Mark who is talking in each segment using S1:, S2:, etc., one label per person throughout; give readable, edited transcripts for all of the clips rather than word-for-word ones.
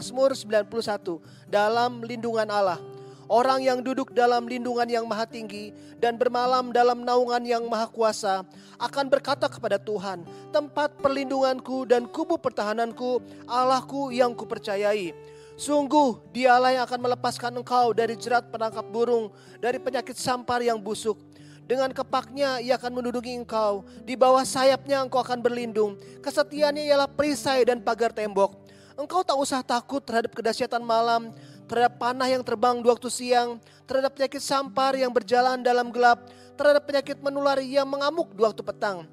S1: Mazmur 91, dalam lindungan Allah. Orang yang duduk dalam lindungan yang maha tinggi dan bermalam dalam naungan yang maha kuasa akan berkata kepada Tuhan, tempat perlindunganku dan kubu pertahananku, Allahku yang kupercayai. Sungguh dialah yang akan melepaskan engkau dari jerat penangkap burung, dari penyakit sampar yang busuk. Dengan kepaknya ia akan menduduki engkau, di bawah sayapnya engkau akan berlindung. Kesetiaannya ialah perisai dan pagar tembok. Engkau tak usah takut terhadap kedahsyatan malam, terhadap panah yang terbang di waktu siang, terhadap penyakit sampar yang berjalan dalam gelap, terhadap penyakit menular yang mengamuk di waktu petang.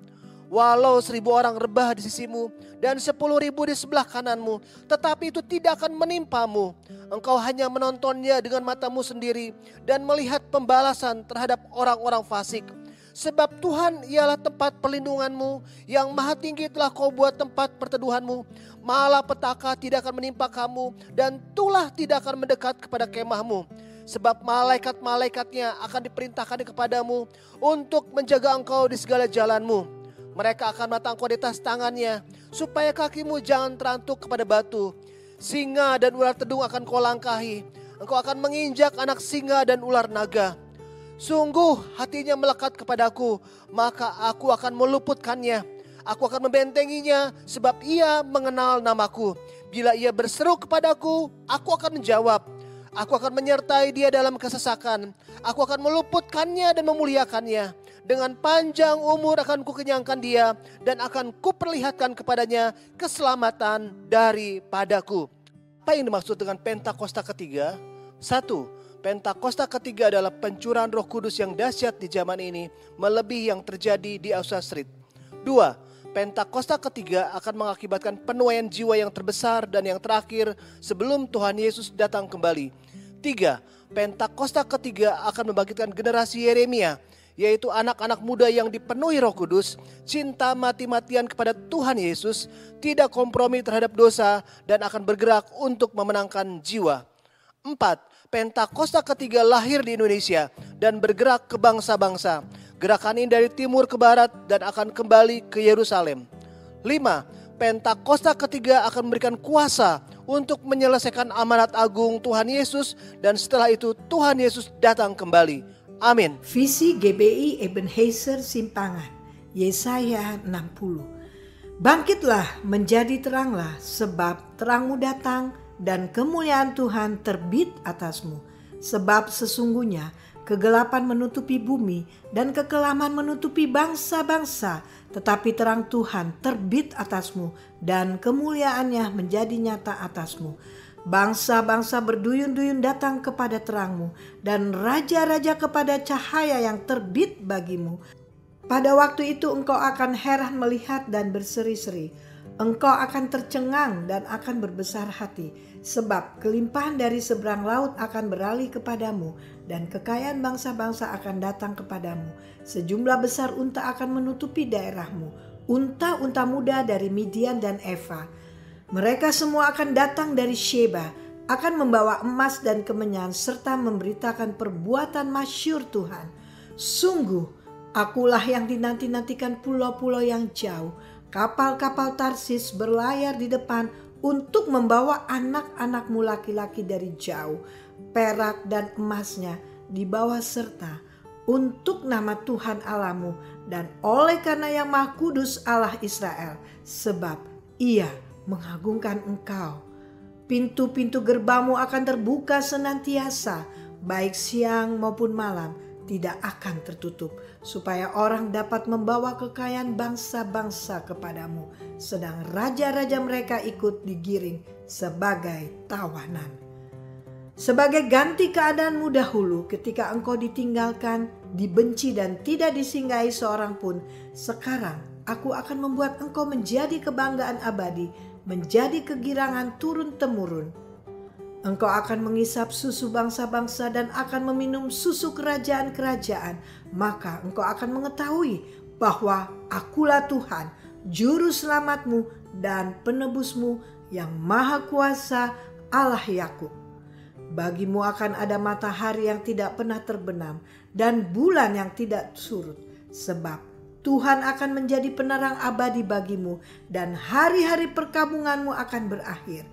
S1: Walau 1.000 orang rebah di sisimu dan 10.000 di sebelah kananmu, tetapi itu tidak akan menimpamu. Engkau hanya menontonnya dengan matamu sendiri dan melihat pembalasan terhadap orang-orang fasik. Sebab Tuhan ialah tempat perlindunganmu, yang maha tinggi telah kau buat tempat perteduhanmu. Malapetaka tidak akan menimpa kamu, dan tulah tidak akan mendekat kepada kemahmu. Sebab malaikat-malaikatnya akan diperintahkan kepadamu untuk menjaga engkau di segala jalanmu. Mereka akan menatang engkau di atas tangannya, supaya kakimu jangan terantuk kepada batu. Singa dan ular tedung akan kau langkahi. Engkau akan menginjak anak singa dan ular naga. Sungguh hatinya melekat kepadaku, maka aku akan meluputkannya. Aku akan membentenginya, sebab ia mengenal namaku. Bila ia berseru kepadaku, aku akan menjawab. Aku akan menyertai dia dalam kesesakan. Aku akan meluputkannya dan memuliakannya. Dengan panjang umur akan kukenyangkan dia, dan akan kuperlihatkan kepadanya keselamatan daripadaku. Apa yang dimaksud dengan Pentakosta ketiga? 1. Pentakosta ketiga adalah pencurahan Roh Kudus yang dahsyat di zaman ini, melebihi yang terjadi di Azusa Street. 2. Pentakosta ketiga akan mengakibatkan penuaian jiwa yang terbesar dan yang terakhir sebelum Tuhan Yesus datang kembali. 3. Pentakosta ketiga akan membangkitkan generasi Yeremia, yaitu anak-anak muda yang dipenuhi Roh Kudus, cinta mati-matian kepada Tuhan Yesus, tidak kompromi terhadap dosa, dan akan bergerak untuk memenangkan jiwa. 4. Pentakosta ketiga lahir di Indonesia dan bergerak ke bangsa-bangsa. Gerakan ini dari timur ke barat dan akan kembali ke Yerusalem. 5. Pentakosta ketiga akan memberikan kuasa untuk menyelesaikan amanat agung Tuhan Yesus, dan setelah itu Tuhan Yesus datang kembali. Amin.
S2: Visi GBI Ebenezer Simpangan, Yesaya 60. Bangkitlah, menjadi teranglah, sebab terangmu datang dan kemuliaan Tuhan terbit atasmu. Sebab sesungguhnya kegelapan menutupi bumi dan kekelaman menutupi bangsa-bangsa, tetapi terang Tuhan terbit atasmu dan kemuliaannya menjadi nyata atasmu. Bangsa-bangsa berduyun-duyun datang kepada terangmu, dan raja-raja kepada cahaya yang terbit bagimu. Pada waktu itu engkau akan heran melihat dan berseri-seri. Engkau akan tercengang dan akan berbesar hati, sebab kelimpahan dari seberang laut akan beralih kepadamu, dan kekayaan bangsa-bangsa akan datang kepadamu. Sejumlah besar unta akan menutupi daerahmu, unta-unta muda dari Midian dan Eva. Mereka semua akan datang dari Sheba, akan membawa emas dan kemenyan, serta memberitakan perbuatan masyhur Tuhan. Sungguh, akulah yang dinanti-nantikan pulau-pulau yang jauh. Kapal-kapal Tarsis berlayar di depan untuk membawa anak-anakmu laki-laki dari jauh. Perak dan emasnya dibawa serta untuk nama Tuhan Allahmu dan oleh karena Yang Maha Kudus Allah Israel, sebab Ia mengagungkan engkau. Pintu-pintu gerbangmu akan terbuka senantiasa, baik siang maupun malam, tidak akan tertutup, supaya orang dapat membawa kekayaan bangsa-bangsa kepadamu, sedang raja-raja mereka ikut digiring sebagai tawanan. Sebagai ganti keadaanmu dahulu ketika engkau ditinggalkan, dibenci dan tidak disinggahi seorang pun, sekarang aku akan membuat engkau menjadi kebanggaan abadi, menjadi kegirangan turun-temurun. Engkau akan mengisap susu bangsa-bangsa dan akan meminum susu kerajaan-kerajaan. Maka engkau akan mengetahui bahwa akulah Tuhan, juru selamatmu dan penebusmu, yang maha kuasa, Allah Yakub. Bagimu akan ada matahari yang tidak pernah terbenam dan bulan yang tidak surut. Sebab Tuhan akan menjadi penerang abadi bagimu dan hari-hari perkabunganmu akan berakhir.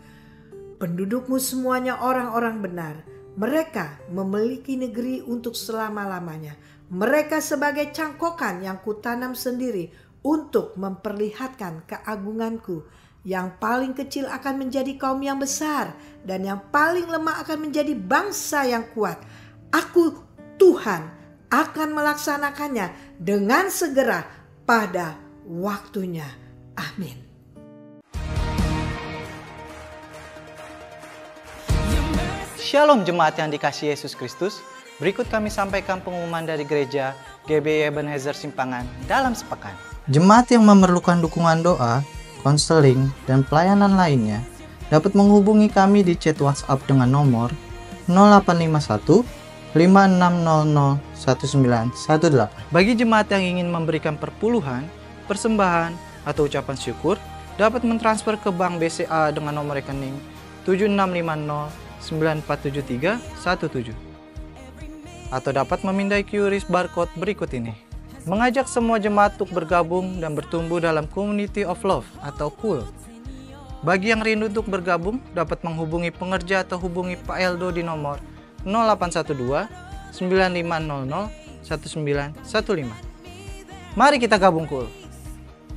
S2: pendudukmu semuanya orang-orang benar. Mereka memiliki negeri untuk selama-lamanya. Mereka sebagai cangkokan yang kutanam sendiri untuk memperlihatkan keagunganku. Yang paling kecil akan menjadi kaum yang besar, dan yang paling lemah akan menjadi bangsa yang kuat. Aku, Tuhan, akan melaksanakannya dengan segera pada waktunya. Amin.
S3: Shalom jemaat yang dikasihi Yesus Kristus. Berikut kami sampaikan pengumuman dari gereja GBI Ebenezer Simpangan dalam sepekan. Jemaat yang memerlukan dukungan doa, konseling, dan pelayanan lainnya dapat menghubungi kami di chat WhatsApp dengan nomor 0851 5600 1918. Bagi jemaat yang ingin memberikan perpuluhan, persembahan, atau ucapan syukur, dapat mentransfer ke Bank BCA dengan nomor rekening 7650 947317 atau dapat memindai QRIS barcode berikut ini. Mengajak semua jemaat untuk bergabung dan bertumbuh dalam Community of Love atau KUL. Bagi yang rindu untuk bergabung, dapat menghubungi pengerja atau hubungi Pak Eldo di nomor 0812 9500 1915. Mari kita gabung KUL.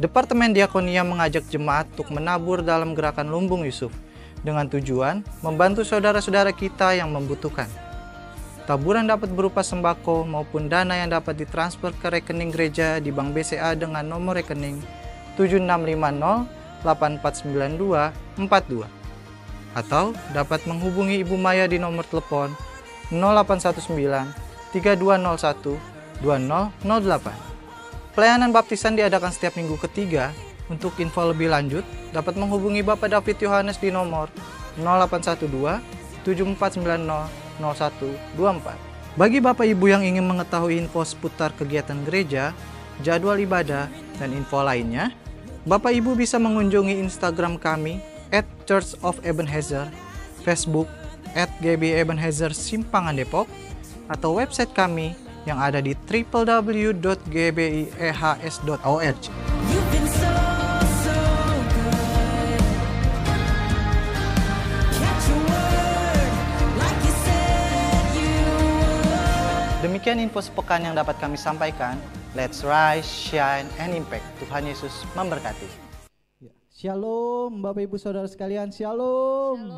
S3: Departemen Diakonia mengajak jemaat untuk menabur dalam gerakan Lumbung Yusuf dengan tujuan membantu saudara-saudara kita yang membutuhkan. Taburan dapat berupa sembako maupun dana yang dapat ditransfer ke rekening gereja di Bank BCA dengan nomor rekening 7650 849242 atau dapat menghubungi Ibu Maya di nomor telepon 0819 3201 2008. Pelayanan baptisan diadakan setiap minggu ketiga. Untuk info lebih lanjut, dapat menghubungi Bapak David Yohanes di nomor 0812 7490 0124. Bagi Bapak Ibu yang ingin mengetahui info seputar kegiatan gereja, jadwal ibadah, dan info lainnya, Bapak Ibu bisa mengunjungi Instagram kami @church-of-ebenezer, Facebook @GBI-Ebenezer Simpangan Depok, atau website kami yang ada di www.gbiehs.org. Demikian info sepekan yang dapat kami sampaikan. Let's rise, shine, and impact. Tuhan Yesus memberkati.
S4: Shalom Bapak Ibu Saudara sekalian, shalom.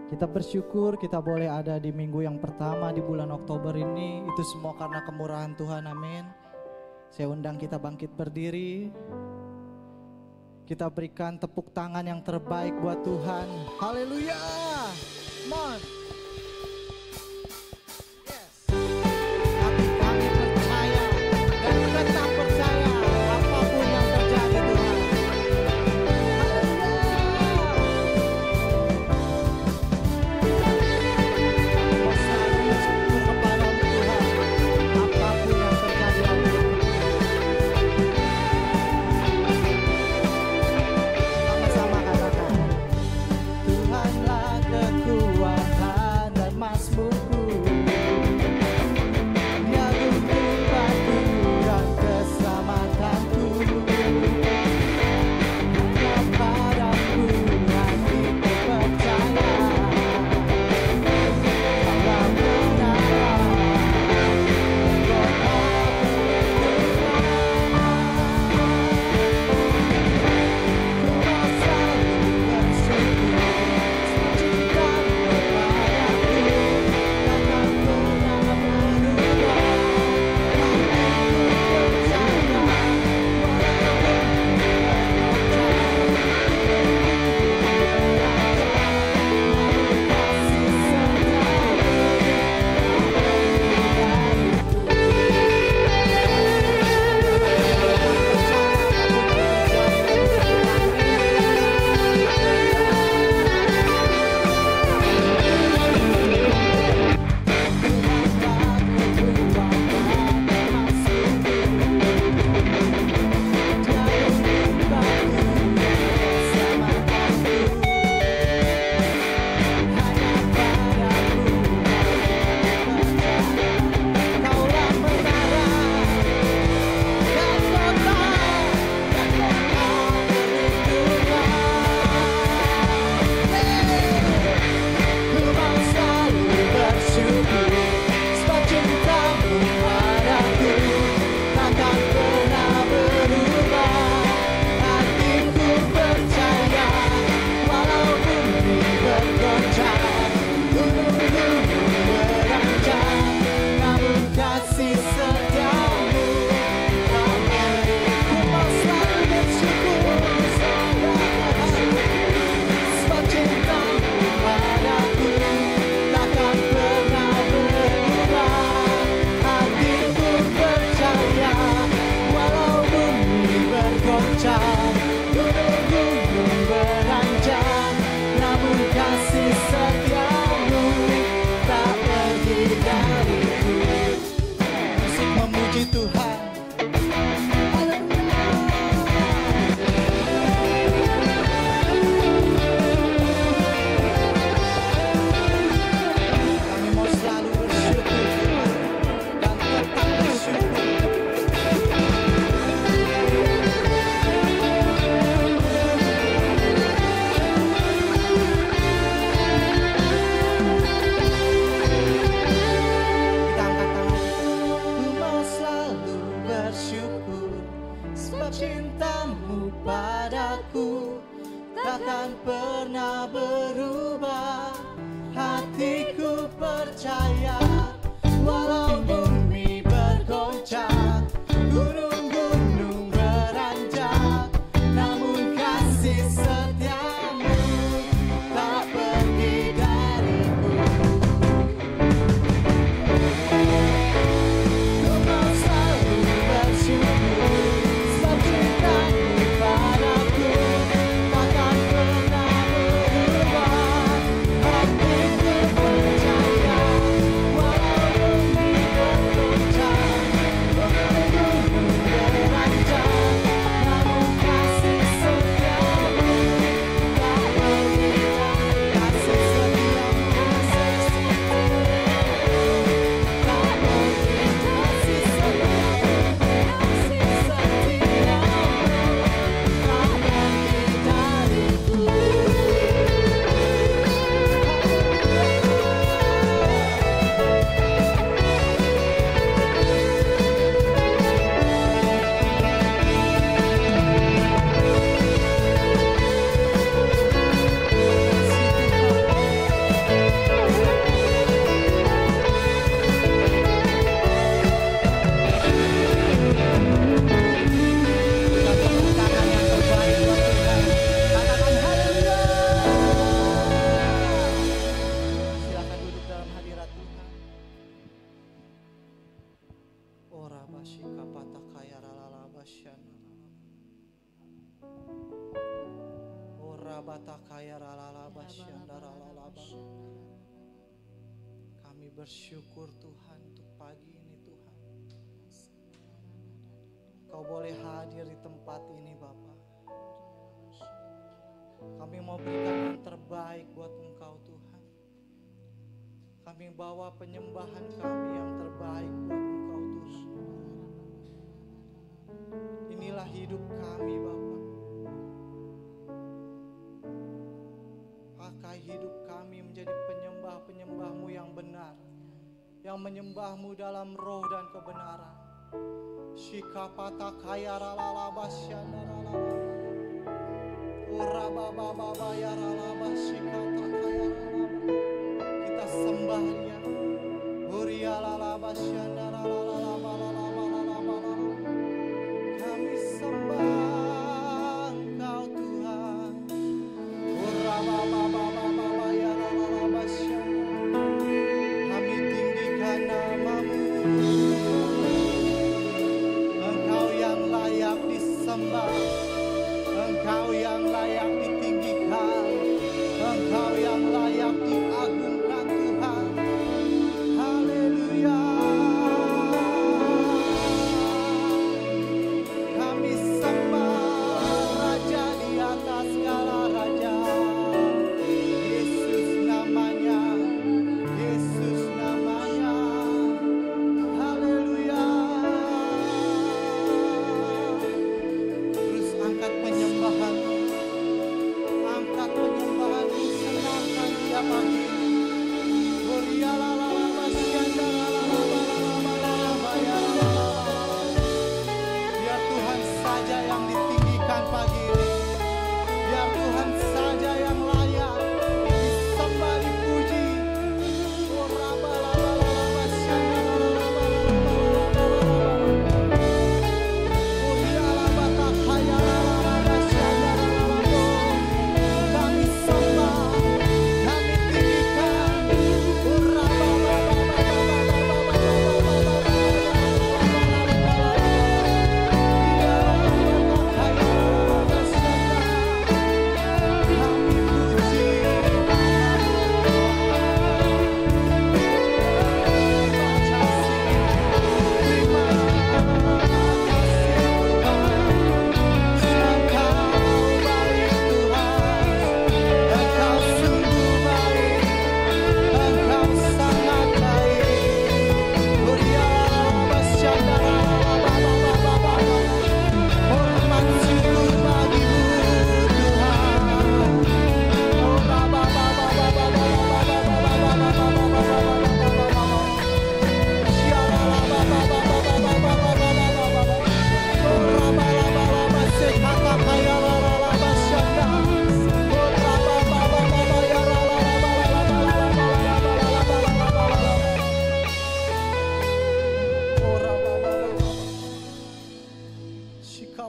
S4: Kita bersyukur kita boleh ada di minggu yang pertama di bulan Oktober ini. Itu semua karena kemurahan Tuhan, amin. Saya undang kita bangkit berdiri. Kita berikan tepuk tangan yang terbaik buat Tuhan. Haleluya. Come on. Tuhanlah kekuatan.
S3: Puji Tuhan. Kami mau selalu bersyukur Tuhan, dan tetap bersyukur. Kita angkat tangan kita. Ku mau selalu bersyukur, sebab cintamu padaku takkan pernah berubah. Hatiku percaya, walau bumi bergoncang, gunung-gunung beranjak, namun kasih setiamu tak pergi dariku. Ku mau selalu bersyukur, sebab cintamu padaku takkan pernah berubah. Hatiku percaya, walau bumi bergoncang, gunung-gunung beranjak, namun kasih setiamu tak pergi dari kasih setiamu, kasih setiamu tak pergi, kasih setiamu, kasih setiamu tak pergi Kita tepuk tangan yang terbaik buat Tuhan. Katakan haleluya. Silakan duduk dalam hadirat Tuhan. Ora basika patakaya ralala basyana. Ora batakaya ralala basyana ralala basyana. Kami bersyukur Tuhan untuk pagi ini Tuhan. Kau boleh hadir di tempat ini Bapa. Kami mau berikan yang terbaik buat Engkau Tuhan. Kami bawa penyembahan kami yang terbaik buat Engkau Tuhan. Inilah hidup kami Bapa. Pakai hidup kami menjadi penyembah-penyembah-Mu yang benar, yang menyembah-Mu dalam roh dan kebenaran. Shikapata kaya ralala basyana ralala. Ura baba baba ya ralala shikata kaya ralala. Kita sembah Dia. Uria lala basyana ralala balala balala balala. Kami sembah Engkau Tuhan. Ura baba baba baba ya ralala basyana. Kami tinggikan nama-Mu. Engkau yang layak disembah, Engkau yang layak ditinggikan, Engkau yang layak diagungkan Tuhan. Haleluya.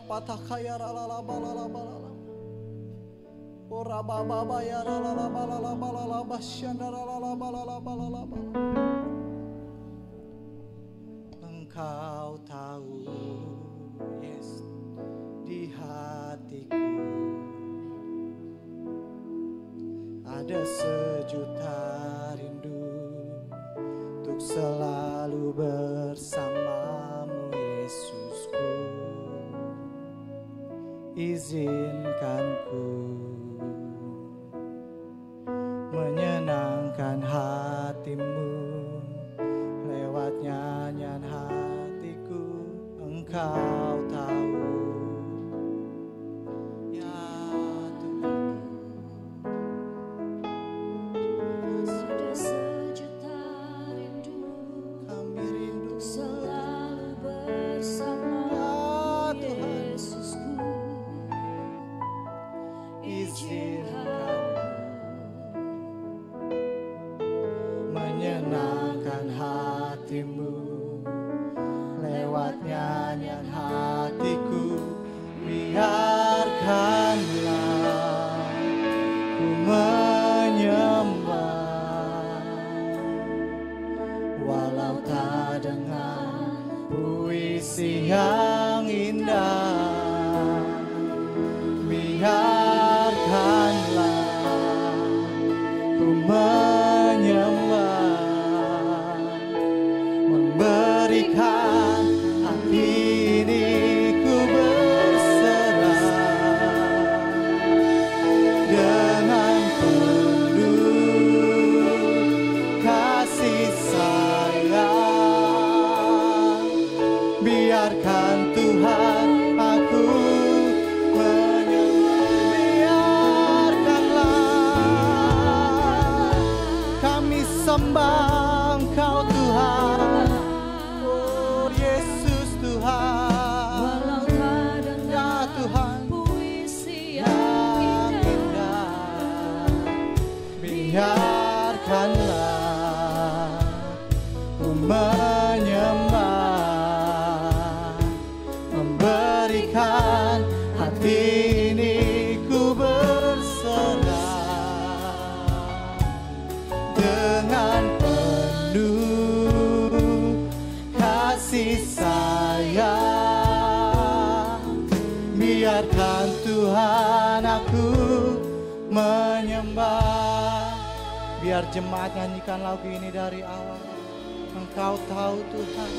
S4: patakaya ralala balala balala. Ora baba ya ralala balala balala basyanda ralala balala balala balala. Engkau tahu, yes, di hatiku ada sejuta rindu untuk selalu bersamamu, Yesusku. Izinkan ku menyenangkan hatimu lewat nyanyian hatiku. Engkau tahu, ya Tuhan.
S5: Sudah sejuta rindu,
S4: Kami rindu
S5: selalu bersama
S4: ya Tuhan.
S5: Yesusku.
S4: Izinkan menyenangkan hatimu lewat nyanyian hatiku. Biarkanlah ku menyembah walau tak dengan puisi yang indah. Biarkanlah ku menyembah, memberikan hati ini ku berserah dengan penuh kasih sayang. Biarkan Tuhan aku sembah Engkau Tuhan, oh Yesus Tuhan.
S5: Walau tak
S4: Ya
S5: dengar
S4: Tuhan
S5: puisi
S4: yang
S5: yang
S4: indah, biarkanlah ku menyembah, memberikan hati ini ku berserah dengan penuh kasih sayang. Biarkan Tuhan aku menyembah. Biar jemaat nyanyikan lagu ini dari awal. Engkau tahu Tuhan,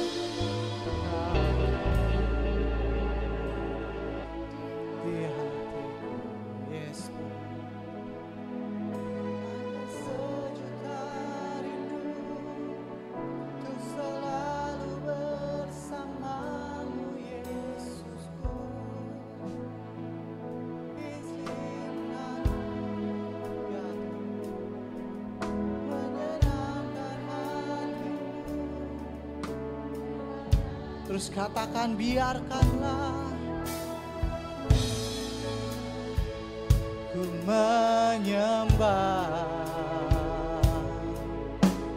S4: di hatiku, yes. Terus katakan, biarkanlah ku menyembah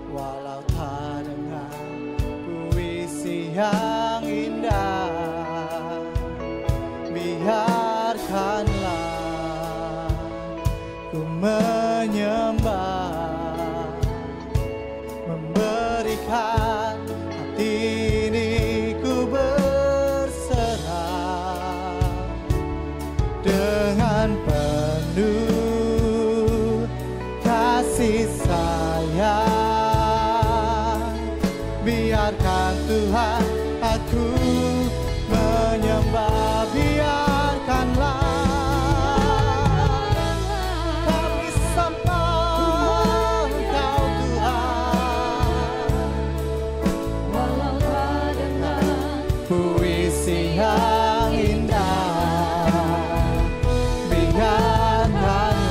S4: walau tak dengan puisi yang indah. Biarkanlah ku menyembah, memberikan hati ini ku berserah dengan penuh kasih sayang. Biarkan Tuhan aku menyembah. Biarkanlah kami sembah Engkau Tuhan,
S5: walau tak dengar
S4: puisi yang indah. Biarkanlah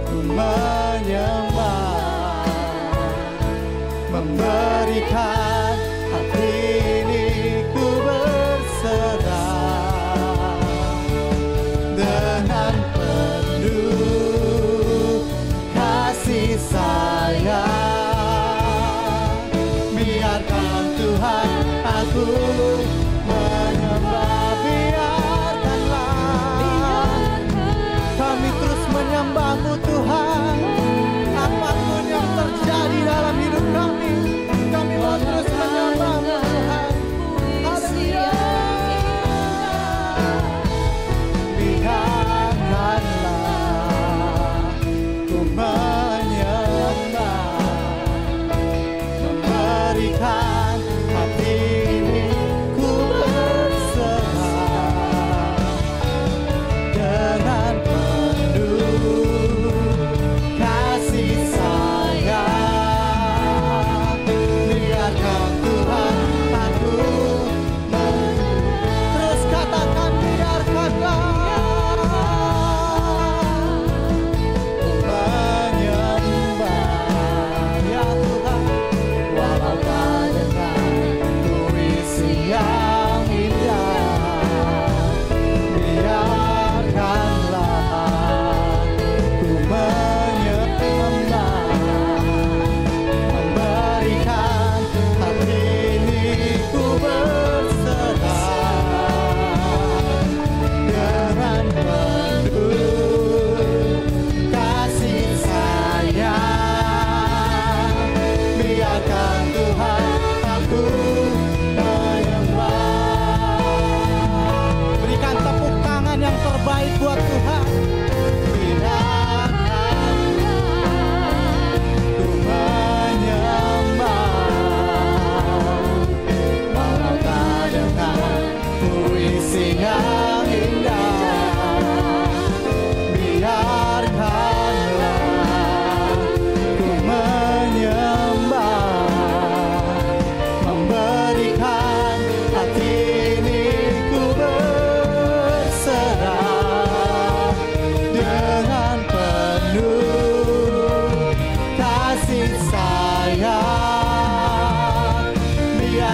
S4: ku menyembah, memberikan hati ini ku berserah dengan penuh kasih sayang. Biarkan Tuhan aku menyembah.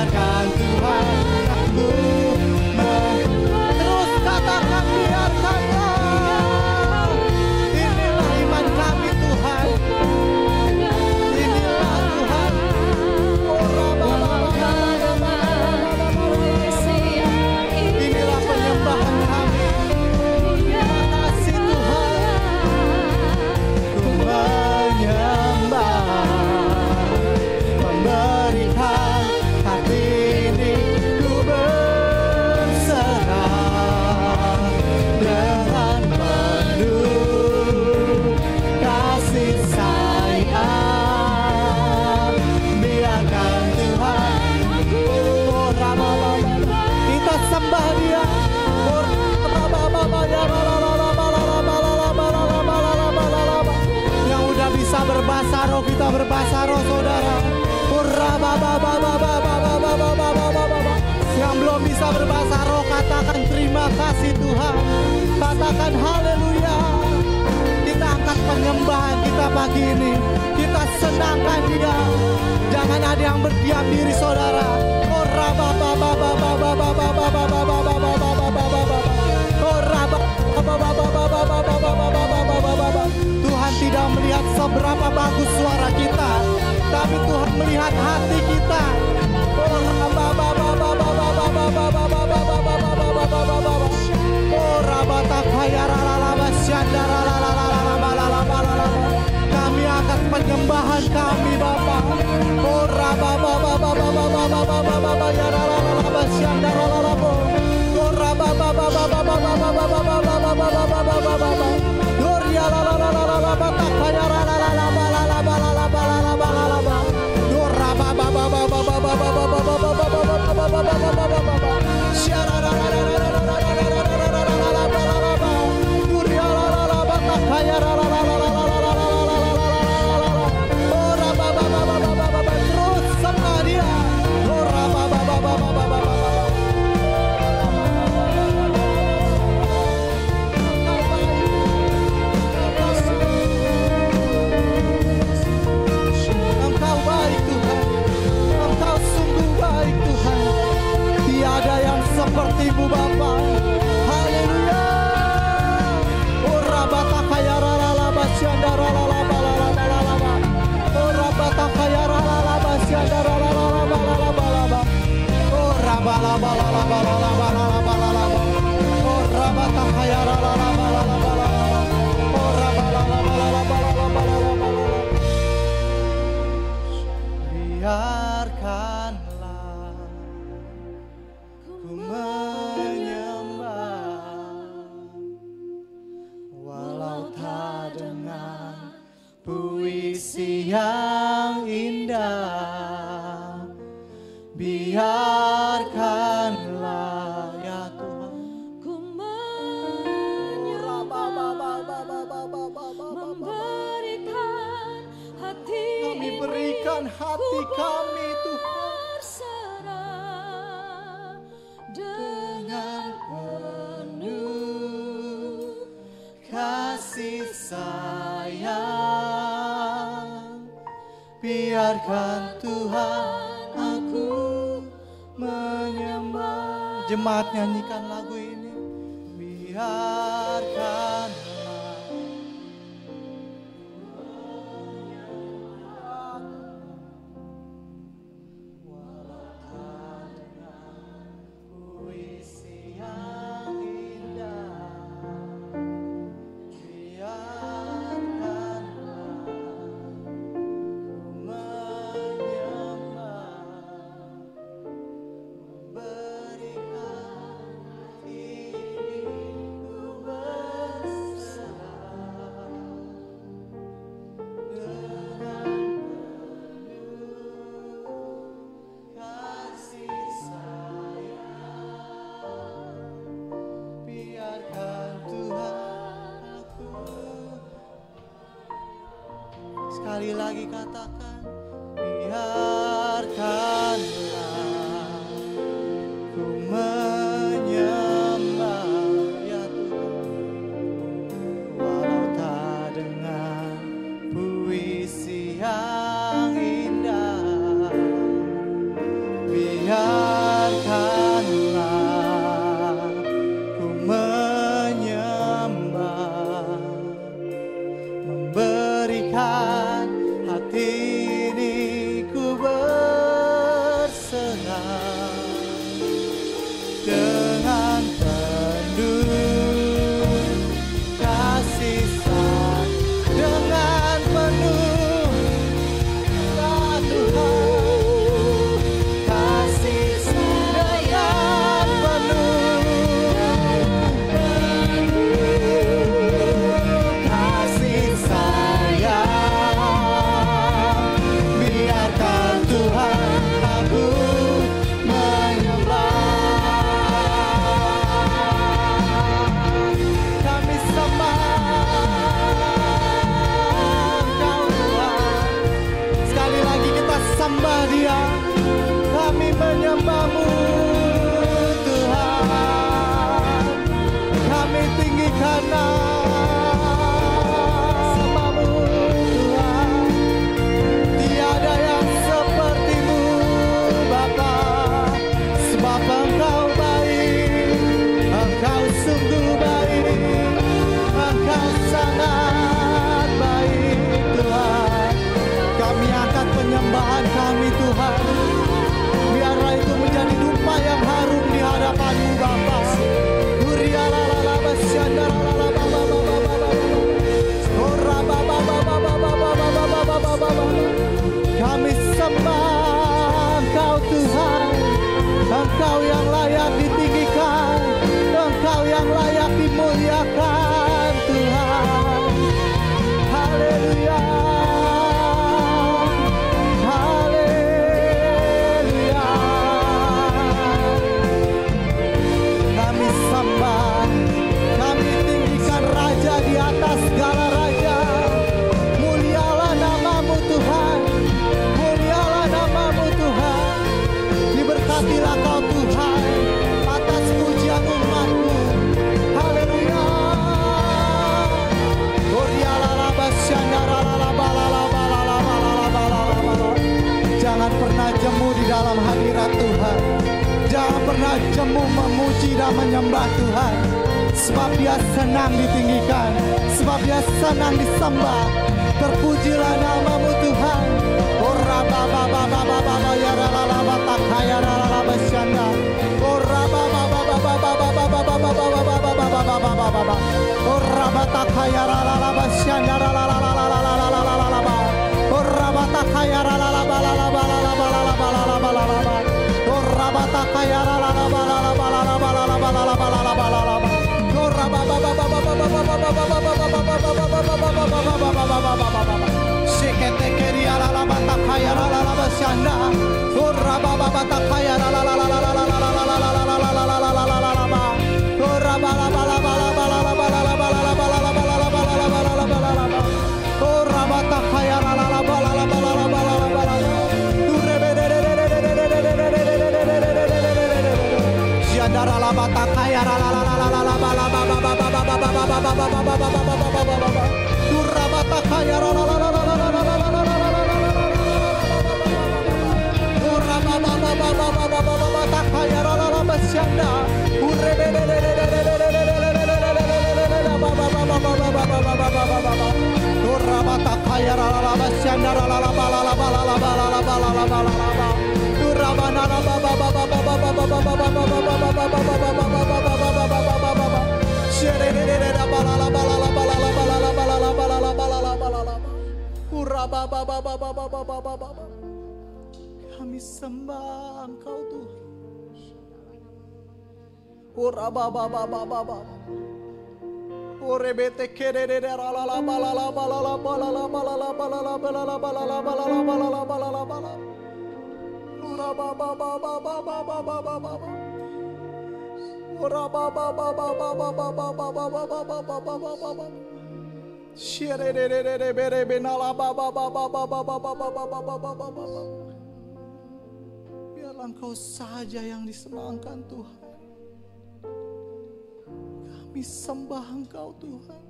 S3: biarkan Tuhan aku terus katakan biarkanlah. Inilah iman kami Tuhan, inilah Tuhan. Inilah penyembahan kami. Terima kasih Tuhan. Ku menyembah, memberikan hati ini, ku berserah dengan penuh kasih sayang. Biarkan Tuhan, kita sembah Dia. Yang udah bisa berbahasa roh, kita berbahasa roh saudara. Yang belum bisa berbahasa roh, katakan terima kasih Tuhan, katakan haleluya. Kita angkat penyembahan kita pagi ini, kita senangkan Dia. Jangan ada yang berdiam diri saudara. Tuhan tidak melihat seberapa bagus suara kita, tapi Tuhan melihat hati kita. Kami akan penyembahan kami Bapa. Seperti-Mu Bapa, haleluya. Ora batakaya rala basyanda rala bala. Ora batakaya rala basyanda rala bala. Ora bala. Ora batakaya rala bala. Ora bala. Biarkanlah ku menyembah, walau tak dengan puisi yang indah. Biarkanlah ya Tuhan,
S5: Ku menyembah, memberikan hati
S3: kami berikan hati kami Tuhan
S5: berserah dengan
S3: penuh kasih sayang. Biarkan Tuhan aku menyembah. Jemaat nyanyikan lagu ini. Biarkanlah walau tak dengan puisi yang indah. Biarkanlah menyembah, memberikan hati ku berserah dengan penuh kasih sayang. Biarkan Tuhan aku. Sekali lagi katakan, biarkanlah ku menyembah ya Tuhan, walau tak dengan puisi yang indah. Biarkanlah biarkanlah ku menyembah, memberikan hati ini ku berserah dengan penuh kasih sayang, dengan penuh Tuhan, kasih sayang penuh, kasih sayang, biarkan Tuhan aku menyembah. Kami sembah Engkau Tuhan. Sekali lagi kita sembah Dia. Kami menyembah-Mu Tuhan. Kami tinggikan nama-Mu Tuhan. Tiada yang seperti-Mu Bapa, sebab Engkau baik, Engkau sungguh baik, Engkau sangat baik Tuhan. Kami angkat penyembahan kami Tuhan, biarlah itu menjadi dupa yang harum di hadapan-Mu Bapa. Kami sembah Engkau Tuhan, Engkau yang layak ditinggikan, Engkau yang layak dimuliakan Tuhan. Haleluya, haleluya. Kami sembah, kami tinggikan Raja di atas segala raja. Mulialah nama-Mu Tuhan, mulialah nama-Mu Tuhan. Diberkatilah Kau Tuhan atas pujian umat-Mu. Haleluya. Jangan pernah jemu di dalam hadirat Tuhan. Jangan pernah jemu memuji dan menyembah Tuhan. Sebab Dia senang ditinggikan, sebab Dia senang disembah. Terpujilah nama-Mu Tuhan. Ora baba baba baba ya la la bata kaya la la basyanda. Ora baba baba baba baba baba baba baba baba. Ora bata kaya la la basyanda la la la la la la la la la la. Ora bata kaya la la la la la la la la la la la la. Ora bata kaya la la la la la la la la la la la la la. Ora baba baba baba baba baba baba. Sekete keria la la bata kaya la la basyanda. Ora baba bata kaya la la la la la la la la la la la la la la la la la. Ora bala bala bala bala bala bala bala bala bala bala bala bala bala. Ora bata kaya la la la bala la bala la bala la bala. Siandara la bata kaya la la la la la la bala baba baba baba baba baba baba baba baba. Ora bata kaya la la la la la la la la la la. Ora baba baba baba baba baba kaya la la la basyanda. Ure be be be be be be baba baba baba baba baba baba. Ora bata kaya la la basyanda la la la bala la bala la bala la bala la bala la. Ora bana la baba baba baba baba baba baba baba baba baba. Shere de de la bala la bala la bala la bala la bala la bala la bala la bala la. Ora baba baba baba baba baba. Kami sembah Engkau Tuhan. Ora baba baba baba. Ore bete kere de la la la bala la bala la bala la bala la bala la bala la bala la bala la bala la bala la bala. Ora baba baba baba baba baba. Ora baba baba baba baba baba baba baba. Shere de de bere benala baba baba baba baba baba baba. Biarlah Engkau saja yang disenangkan Tuhan. Kami sembah Engkau Tuhan.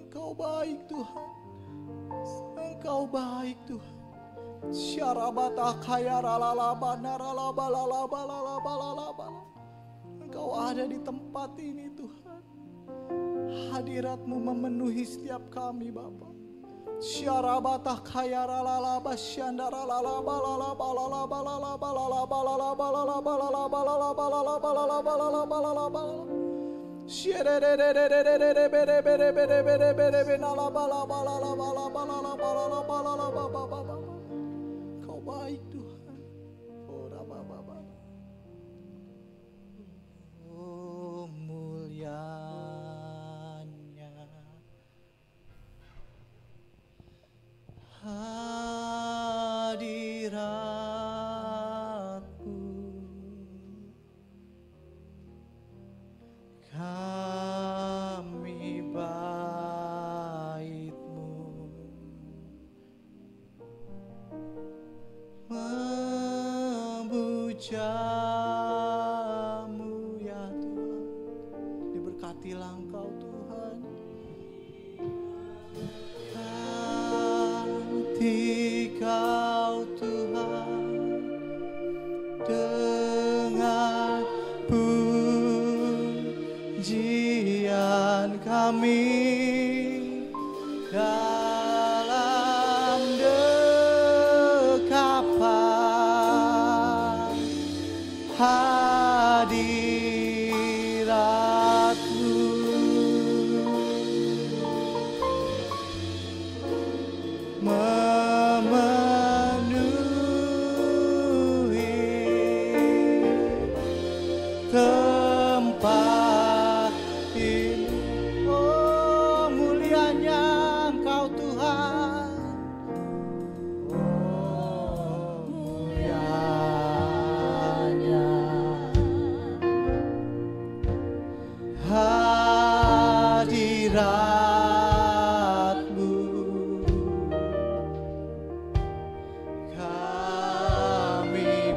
S4: Engkau baik Tuhan. Engkau baik Tuhan. Syarabata kaya ralalaba naralaba lalaba lalaba lalaba. Engkau ada di tempat ini Tuhan. Hadirat-Mu memenuhi setiap kami Bapa. Syarabata kaya ralalaba syandara lalaba lalaba lalaba lalaba lalaba lalaba lalaba lalaba lalaba lalaba lalaba lalaba lalaba. Kau baik Tuhan. Oh mulianya hadirat-Mu, kami bait-Mu memuja-Mu ya Tuhan. Diberkatilah Engkau Tuhan. Kau Tuhan dengan pujian kami dalam dekapan hadirat-Mu. Tempat ini, oh mulianya Engkau Tuhan, oh mulianya hadirat-Mu, kami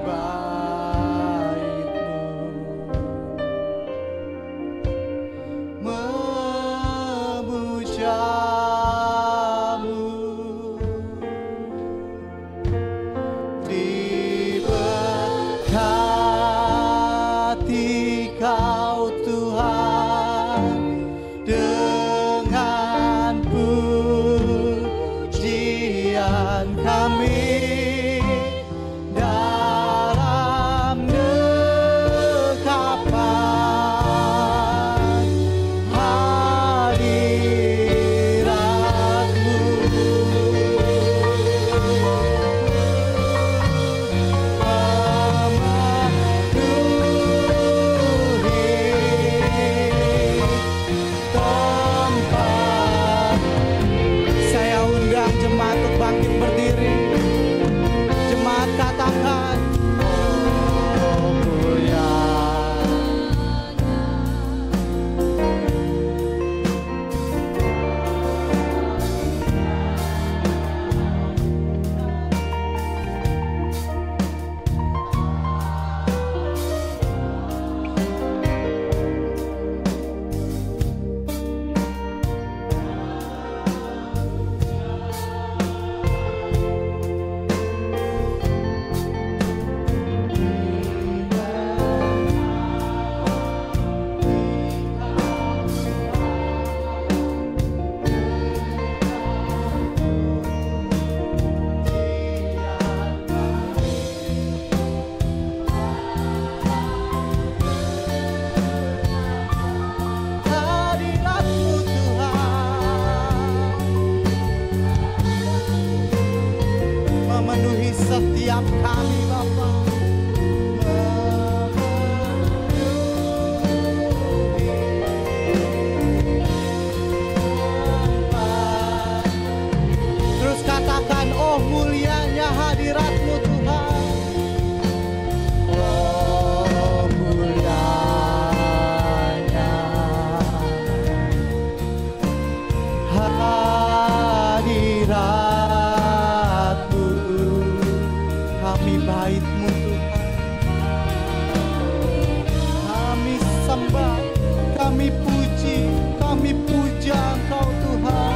S4: memuja-Mu, diberkati Kau Tuhan dengan pujian kami dalam dekapan hadirat-Mu. Tempat saya undang jemaat untuk bangkit berdiri. Jemaat katakan, oh mulia. Hadirat-Mu Tuhan memenuhi setiap kami Bapa. Terus katakan, oh mulianya hadirat-Mu Tuhan. Oh mulianya hadirat-Mu, kami bait-Mu Tuhan. Kami sembah, kami puji, kami puja Engkau Tuhan.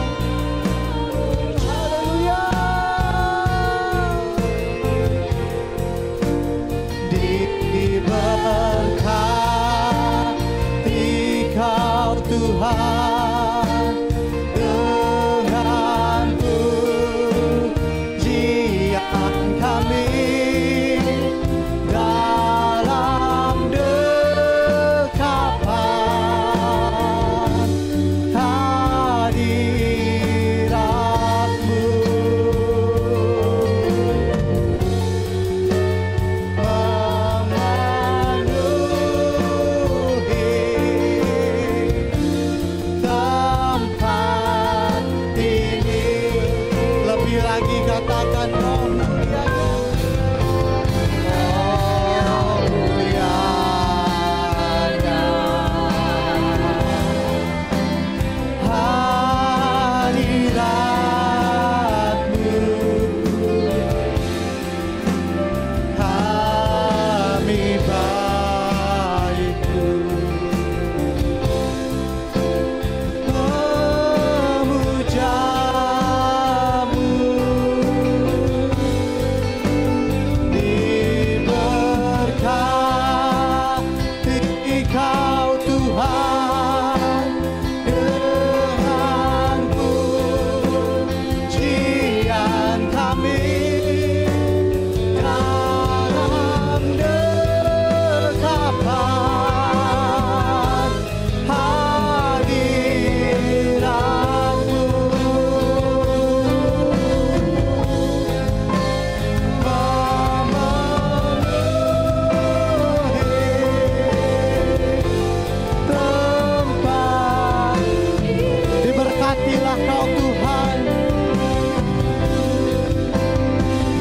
S4: Engkau Tuhan.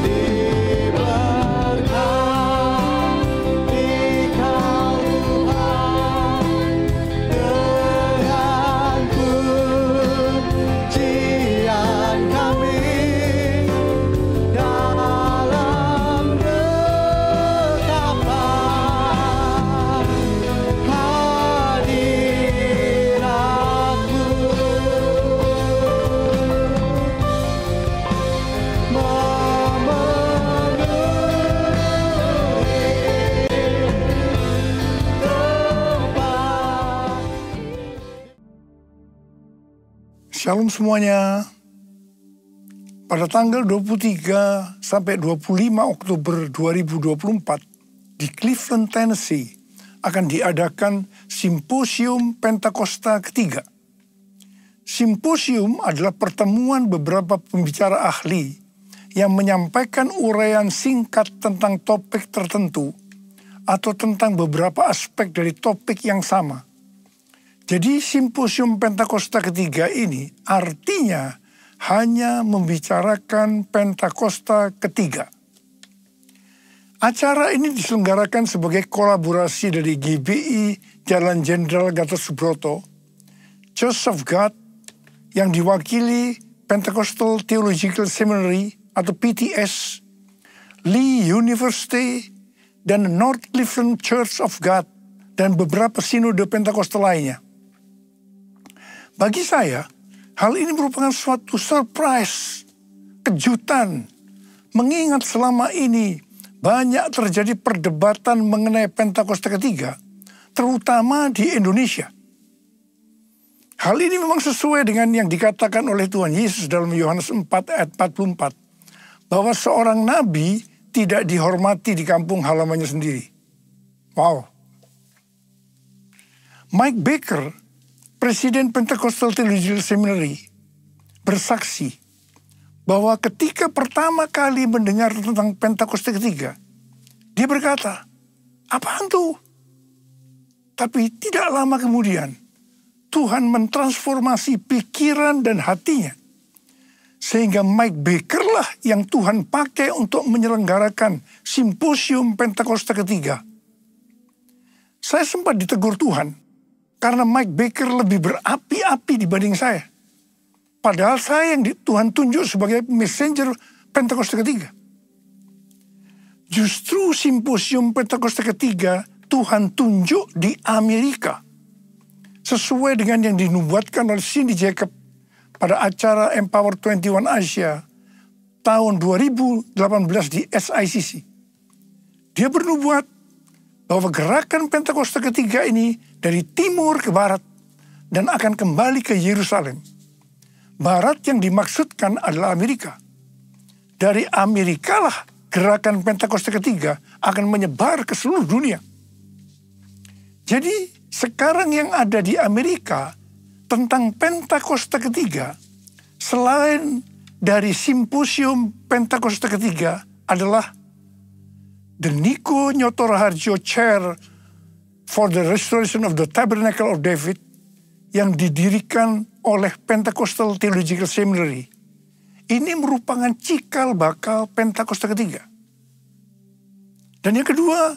S4: Diberkati Kau Tuhan dengan pujian kami dalam dekapan hadirat-Mu.
S6: Shalom semuanya. Pada tanggal 23 sampai 25 Oktober 2024 di Cleveland, Tennessee akan diadakan Simposium Pentakosta ketiga. Simposium adalah pertemuan beberapa pembicara ahli yang menyampaikan uraian singkat tentang topik tertentu atau tentang beberapa aspek dari topik yang sama. Jadi Simposium Pentakosta ketiga ini artinya hanya membicarakan Pentakosta ketiga. Acara ini diselenggarakan sebagai kolaborasi dari GBI Jalan Jenderal Gatot Subroto, Church of God yang diwakili Pentecostal Theological Seminary atau PTS, Lee University, dan North Cleveland Church of God, dan beberapa sinode Pentakostal lainnya. Bagi saya, hal ini merupakan suatu surprise, kejutan, mengingat selama ini banyak terjadi perdebatan mengenai Pentakosta ketiga, terutama di Indonesia. Hal ini memang sesuai dengan yang dikatakan oleh Tuhan Yesus dalam Yohanes 4 ayat 44, bahwa seorang nabi tidak dihormati di kampung halamannya sendiri. Wow. Mike Baker, Presiden Pentecostal Theological Seminary, bersaksi bahwa ketika pertama kali mendengar tentang Pentakosta ketiga, dia berkata, apaan tuh? Tapi tidak lama kemudian, Tuhan mentransformasi pikiran dan hatinya. Sehingga Mike Baker lah yang Tuhan pakai untuk menyelenggarakan Simposium Pentakosta ketiga. Saya sempat ditegur Tuhan, karena Mike Baker lebih berapi-api dibanding saya. Padahal saya yang Tuhan tunjuk sebagai messenger Pentakosta ketiga. Justru Simposium Pentakosta ketiga Tuhan tunjuk di Amerika. Sesuai dengan yang dinubuatkan oleh Cindy Jacob pada acara Empower 21 Asia tahun 2018 di SICC. Dia bernubuat bahwa gerakan Pentakosta ketiga ini dari timur ke barat dan akan kembali ke Yerusalem. Barat yang dimaksudkan adalah Amerika. Dari Amerika lah gerakan Pentakosta ketiga akan menyebar ke seluruh dunia. Jadi sekarang yang ada di Amerika tentang Pentakosta ketiga, selain dari Simposium Pentakosta ketiga adalah the Niko Nyoto Raharjo Chair for the Restoration of the Tabernacle of David yang didirikan oleh Pentecostal Theological Seminary. Ini merupakan cikal bakal Pentakosta ketiga. Dan yang kedua,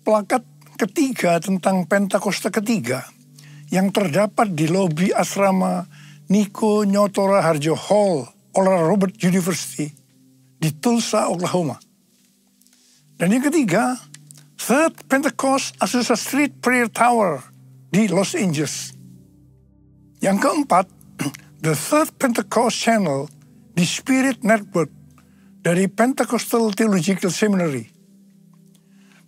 S6: plakat ketiga tentang Pentakosta ketiga yang terdapat di lobi asrama Niko Nyoto Raharjo Hall, Oral Roberts University di Tulsa, Oklahoma. Dan yang ketiga, Third Pentecost Azusa Street Prayer Tower di Los Angeles. Yang keempat, The Third Pentecost Channel di Spirit Network dari Pentecostal Theological Seminary.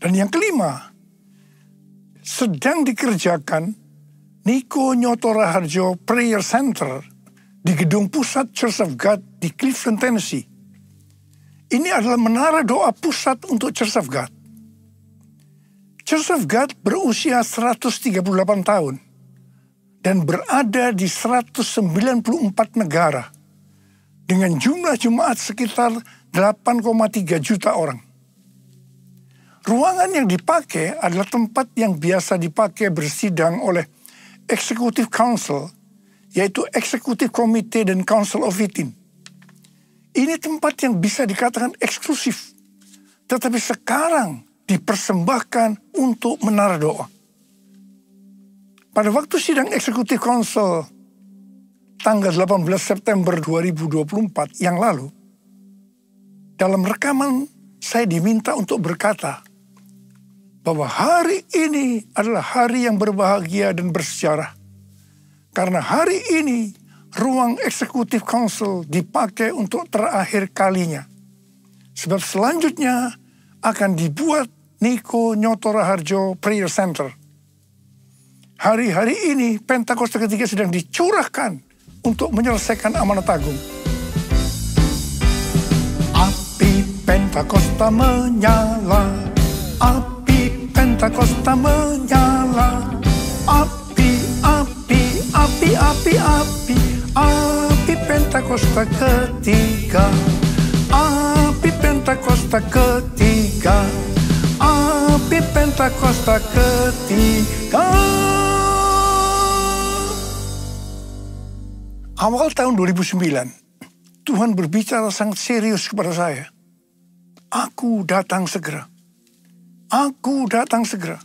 S6: Dan yang kelima, sedang dikerjakan Niko Nyoto Raharjo Prayer Center di gedung pusat Church of God di Cleveland, Tennessee. Ini adalah menara doa pusat untuk Church of God. Church of God berusia 138 tahun dan berada di 194 negara dengan jumlah jemaat sekitar 8,3 juta orang. Ruangan yang dipakai adalah tempat yang biasa dipakai bersidang oleh Executive Council yaitu Executive Committee dan Council of 18. Ini tempat yang bisa dikatakan eksklusif, tetapi sekarang dipersembahkan untuk menara doa. Pada waktu sidang Executive Council tanggal 18 September 2024 yang lalu, dalam rekaman saya diminta untuk berkata bahwa hari ini adalah hari yang berbahagia dan bersejarah. Karena hari ini ruang Executive Council dipakai untuk terakhir kalinya. Sebab selanjutnya akan dibuat Niko Nyoto Raharjo Prayer Center. Hari-hari ini Pentakosta ketiga sedang dicurahkan untuk menyelesaikan amanat agung. Api Pentakosta menyala, api Pentakosta menyala, api, api, api, api, api, api Pentakosta ketiga, api Pentakosta ketiga, api Pentakosta ketiga. Awal tahun 2009, Tuhan berbicara sangat serius kepada saya. Aku datang segera. Aku datang segera.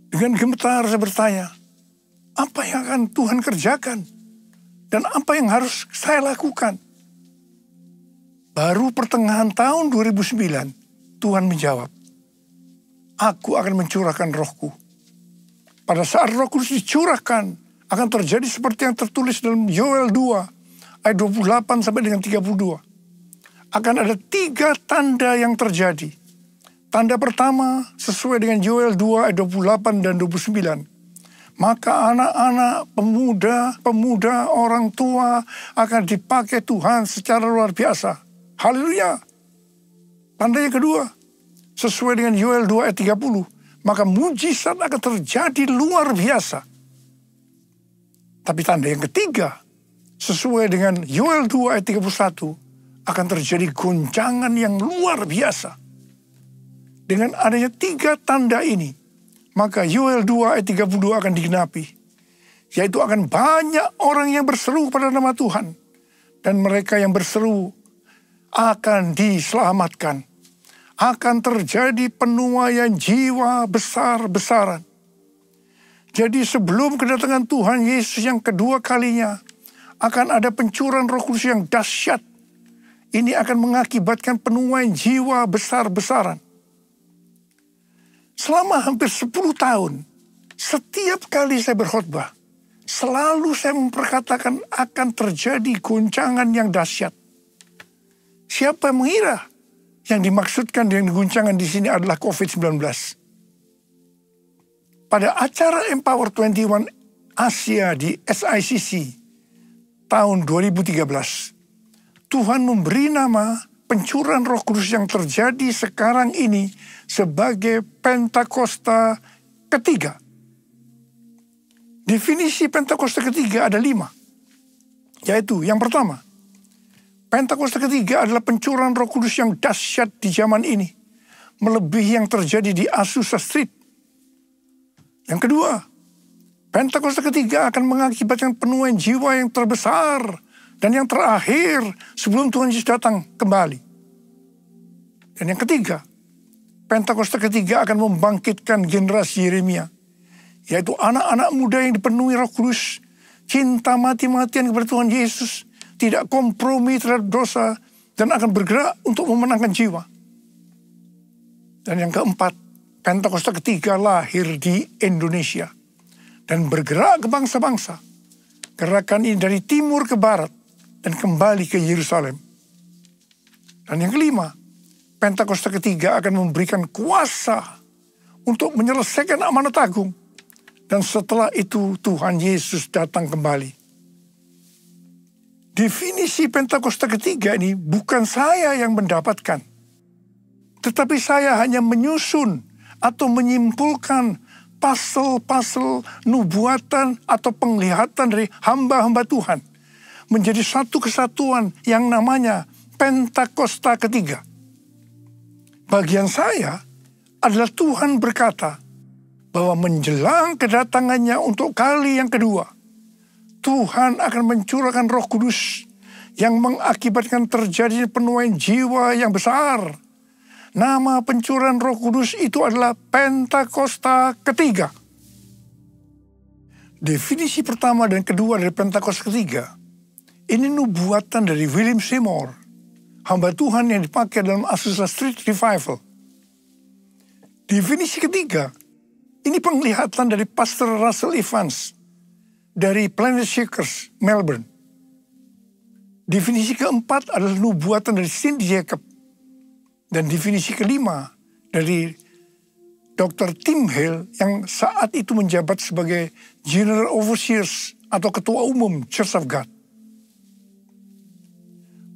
S6: Dengan gemetar saya bertanya, apa yang akan Tuhan kerjakan? Dan apa yang harus saya lakukan? Baru pertengahan tahun 2009, Tuhan menjawab, aku akan mencurahkan rohku. Pada saat roh kudus dicurahkan, akan terjadi seperti yang tertulis dalam Yoel 2, ayat 28 sampai dengan 32. Akan ada 3 tanda yang terjadi. Tanda pertama sesuai dengan Yoel 2, ayat 28 dan 29. Maka anak-anak, pemuda, orang tua akan dipakai Tuhan secara luar biasa. Haleluya. Tanda yang kedua, sesuai dengan Yoel 2 ayat 30, maka mujizat akan terjadi luar biasa. Tapi tanda yang ketiga, sesuai dengan Yoel 2 ayat 31, akan terjadi goncangan yang luar biasa. Dengan adanya 3 tanda ini, maka Yoel 2 ayat 32 akan digenapi. Yaitu akan banyak orang yang berseru pada nama Tuhan. Dan mereka yang berseru akan diselamatkan. Akan terjadi penuaian jiwa besar-besaran. Jadi sebelum kedatangan Tuhan Yesus yang kedua kalinya, akan ada pencurahan Roh Kudus yang dahsyat. Ini akan mengakibatkan penuaian jiwa besar-besaran. Selama hampir 10 tahun, setiap kali saya berkhotbah, selalu saya memperkatakan akan terjadi goncangan yang dahsyat. Siapa yang mengira yang dimaksudkan dengan goncangan di sini adalah COVID-19? Pada acara Empower 21 Asia di SICC tahun 2013, Tuhan memberi nama pencurahan Roh Kudus yang terjadi sekarang ini sebagai Pentakosta ketiga. Definisi Pentakosta ketiga ada 5. Yaitu yang pertama, Pentakosta ketiga adalah pencurahan Roh Kudus yang dahsyat di zaman ini, melebihi yang terjadi di Azusa Street. Yang kedua, Pentakosta ketiga akan mengakibatkan penuaian jiwa yang terbesar dan yang terakhir sebelum Tuhan Yesus datang kembali. Dan yang ketiga, Pentakosta ketiga akan membangkitkan generasi Yeremia, yaitu anak-anak muda yang dipenuhi Roh Kudus, cinta mati-matian kepada Tuhan Yesus, tidak kompromi terhadap dosa, dan akan bergerak untuk memenangkan jiwa. Dan yang keempat, Pentakosta ketiga lahir di Indonesia dan bergerak ke bangsa-bangsa. Gerakan ini dari timur ke barat dan kembali ke Yerusalem. Dan yang kelima, Pentakosta ketiga akan memberikan kuasa untuk menyelesaikan amanat agung. Dan setelah itu Tuhan Yesus datang kembali. Definisi Pentakosta ketiga ini bukan saya yang mendapatkan. Tetapi saya hanya menyusun atau menyimpulkan pasal-pasal nubuatan atau penglihatan dari hamba-hamba Tuhan menjadi satu kesatuan yang namanya Pentakosta ketiga. Bagian saya adalah Tuhan berkata bahwa menjelang kedatangannya untuk kali yang kedua, Tuhan akan mencurahkan Roh Kudus yang mengakibatkan terjadi penuaian jiwa yang besar. Nama pencurahan Roh Kudus itu adalah Pentakosta ketiga. Definisi pertama dan kedua dari Pentakosta ketiga, ini nubuatan dari William Seymour, hamba Tuhan yang dipakai dalam Azusa Street Revival. Definisi ketiga, ini penglihatan dari Pastor Russell Evans dari Planet Shakers, Melbourne. Definisi keempat adalah nubuatan dari Cindy Jacob. Dan definisi kelima dari Dr. Tim Hale yang saat itu menjabat sebagai General Overseers atau Ketua Umum Church of God.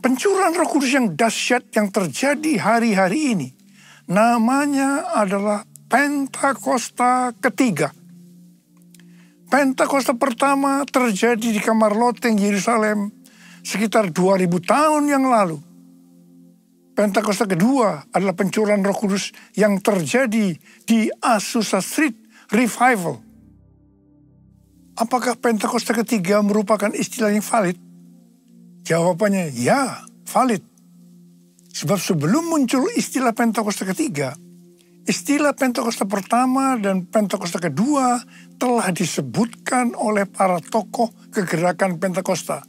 S6: Pencurahan Roh Kudus yang dahsyat yang terjadi hari-hari ini, namanya adalah Pentakosta ketiga. Pentakosta pertama terjadi di kamar loteng Yerusalem sekitar 2000 tahun yang lalu. Pentakosta kedua adalah pencurahan Roh Kudus yang terjadi di Azusa Street Revival. Apakah Pentakosta ketiga merupakan istilah yang valid? Jawabannya ya, valid. Sebab sebelum muncul istilah Pentakosta ketiga, istilah Pentakosta pertama dan Pentakosta kedua telah disebutkan oleh para tokoh kegerakan Pentakosta.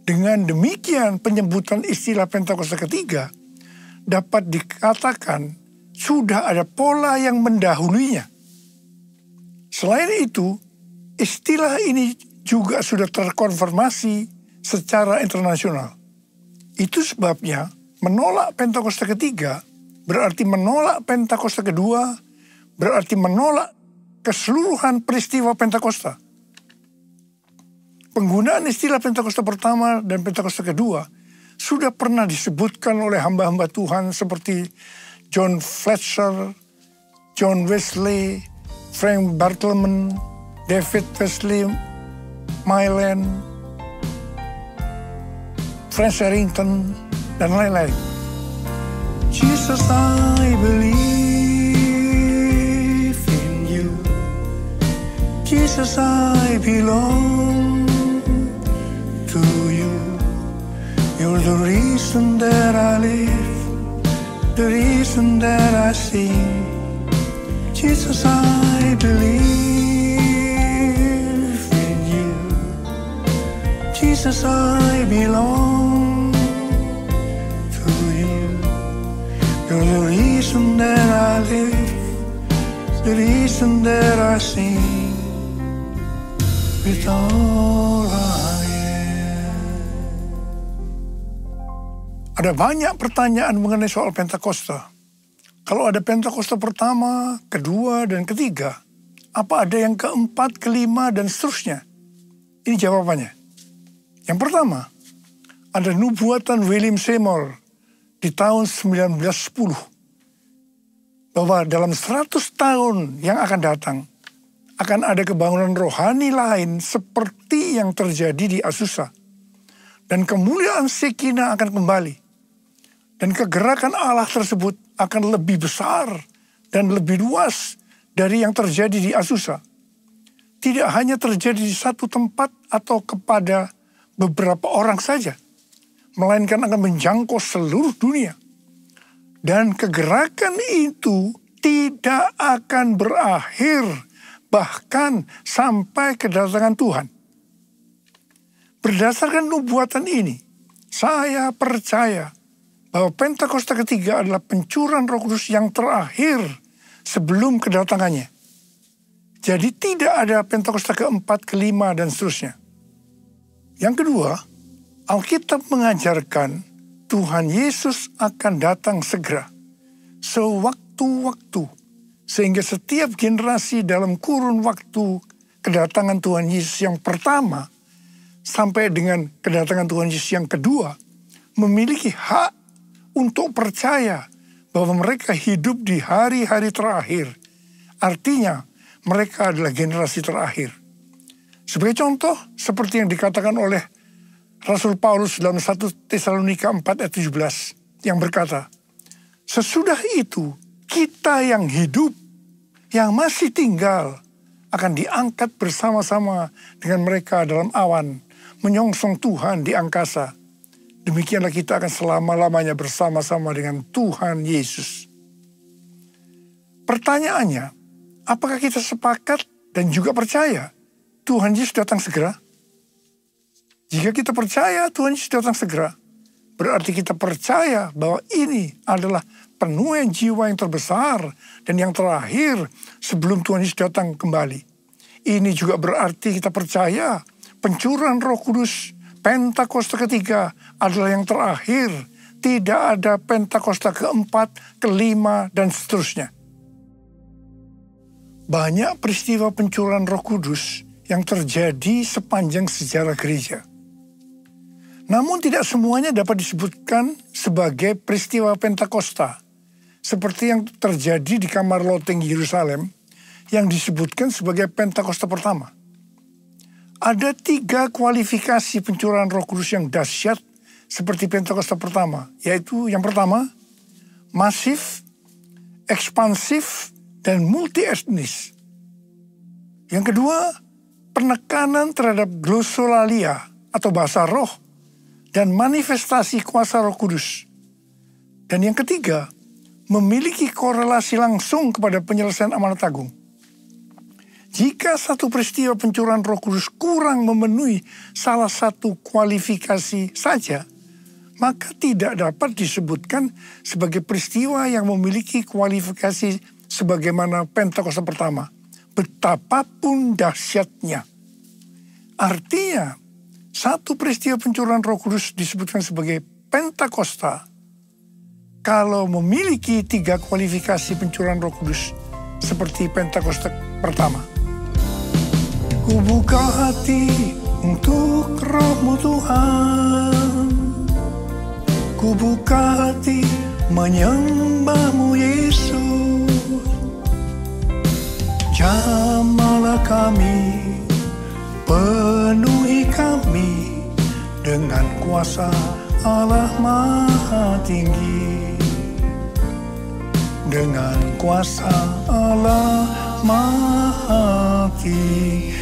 S6: Dengan demikian, penyebutan istilah Pentakosta ketiga dapat dikatakan sudah ada pola yang mendahulunya. Selain itu, istilah ini juga sudah terkonfirmasi secara internasional. Itu sebabnya menolak Pentakosta ketiga berarti menolak Pentakosta kedua, berarti menolak keseluruhan peristiwa Pentakosta. Penggunaan istilah Pentakosta pertama dan Pentakosta kedua sudah pernah disebutkan oleh hamba-hamba Tuhan seperti John Fletcher, John Wesley, Frank Bartleman, David Wesley, Mylan, Frank Sherrington, dan lain-lain. Jesus, I believe in you. Jesus, I belong to you. You're the reason that I live, the reason that I sing. Jesus, I believe in you. Jesus, I belong to you. You're the reason that I live, the reason that I sing. With all I am. Ada banyak pertanyaan mengenai soal Pentakosta. Kalau ada Pentakosta pertama, kedua, dan ketiga, apa ada yang keempat, kelima, dan seterusnya? Ini jawabannya. Yang pertama, ada nubuatan William Seymour di tahun 1910. Bahwa dalam 100 tahun yang akan datang, akan ada kebangunan rohani lain seperti yang terjadi di Azusa. Dan kemuliaan Shekinah akan kembali. Dan kegerakan Allah tersebut akan lebih besar dan lebih luas dari yang terjadi di Azusa. Tidak hanya terjadi di satu tempat atau kepada beberapa orang saja, melainkan akan menjangkau seluruh dunia. Dan kegerakan itu tidak akan berakhir bahkan sampai kedatangan Tuhan. Berdasarkan nubuatan ini, saya percaya bahwa Pentakosta ketiga adalah pencurahan Roh Kudus yang terakhir sebelum kedatangannya. Jadi tidak ada Pentakosta keempat, kelima, dan seterusnya. Yang kedua, Alkitab mengajarkan Tuhan Yesus akan datang segera, sewaktu-waktu, sehingga setiap generasi dalam kurun waktu kedatangan Tuhan Yesus yang pertama sampai dengan kedatangan Tuhan Yesus yang kedua memiliki hak untuk percaya bahwa mereka hidup di hari-hari terakhir. Artinya, mereka adalah generasi terakhir. Sebagai contoh, seperti yang dikatakan oleh Rasul Paulus dalam 1 Tesalonika 4 ayat 17, yang berkata, sesudah itu, kita yang hidup, yang masih tinggal, akan diangkat bersama-sama dengan mereka dalam awan, menyongsong Tuhan di angkasa. Demikianlah kita akan selama-lamanya bersama-sama dengan Tuhan Yesus. Pertanyaannya, apakah kita sepakat dan juga percaya Tuhan Yesus datang segera? Jika kita percaya Tuhan Yesus datang segera, berarti kita percaya bahwa ini adalah penuaian jiwa yang terbesar dan yang terakhir sebelum Tuhan Yesus datang kembali. Ini juga berarti kita percaya pencurahan Roh Kudus Pentakosta ketiga adalah yang terakhir. Tidak ada Pentakosta keempat, kelima, dan seterusnya. Banyak peristiwa pencurahan Roh Kudus yang terjadi sepanjang sejarah gereja. Namun tidak semuanya dapat disebutkan sebagai peristiwa Pentakosta, seperti yang terjadi di kamar loteng Yerusalem yang disebutkan sebagai Pentakosta pertama. Ada 3 kualifikasi pencurahan Roh Kudus yang dahsyat seperti Pentakosta pertama, yaitu yang pertama, masif, ekspansif, dan multi-etnis. Yang kedua, penekanan terhadap glosolalia atau bahasa roh dan manifestasi kuasa Roh Kudus. Dan yang ketiga, memiliki korelasi langsung kepada penyelesaian amanat agung. Jika satu peristiwa pencurahan Roh Kudus kurang memenuhi salah satu kualifikasi saja, maka tidak dapat disebutkan sebagai peristiwa yang memiliki kualifikasi sebagaimana Pentakosta pertama, betapapun dahsyatnya. Artinya, satu peristiwa pencurahan Roh Kudus disebutkan sebagai Pentakosta kalau memiliki 3 kualifikasi pencurahan Roh Kudus seperti Pentakosta pertama. Ku buka hati untuk Roh-Mu Tuhan. Ku buka hati menyembah-Mu Yesus. Jamahlah kami, penuhi kami dengan kuasa Allah Maha Tinggi. Dengan kuasa Allah Maha Tinggi.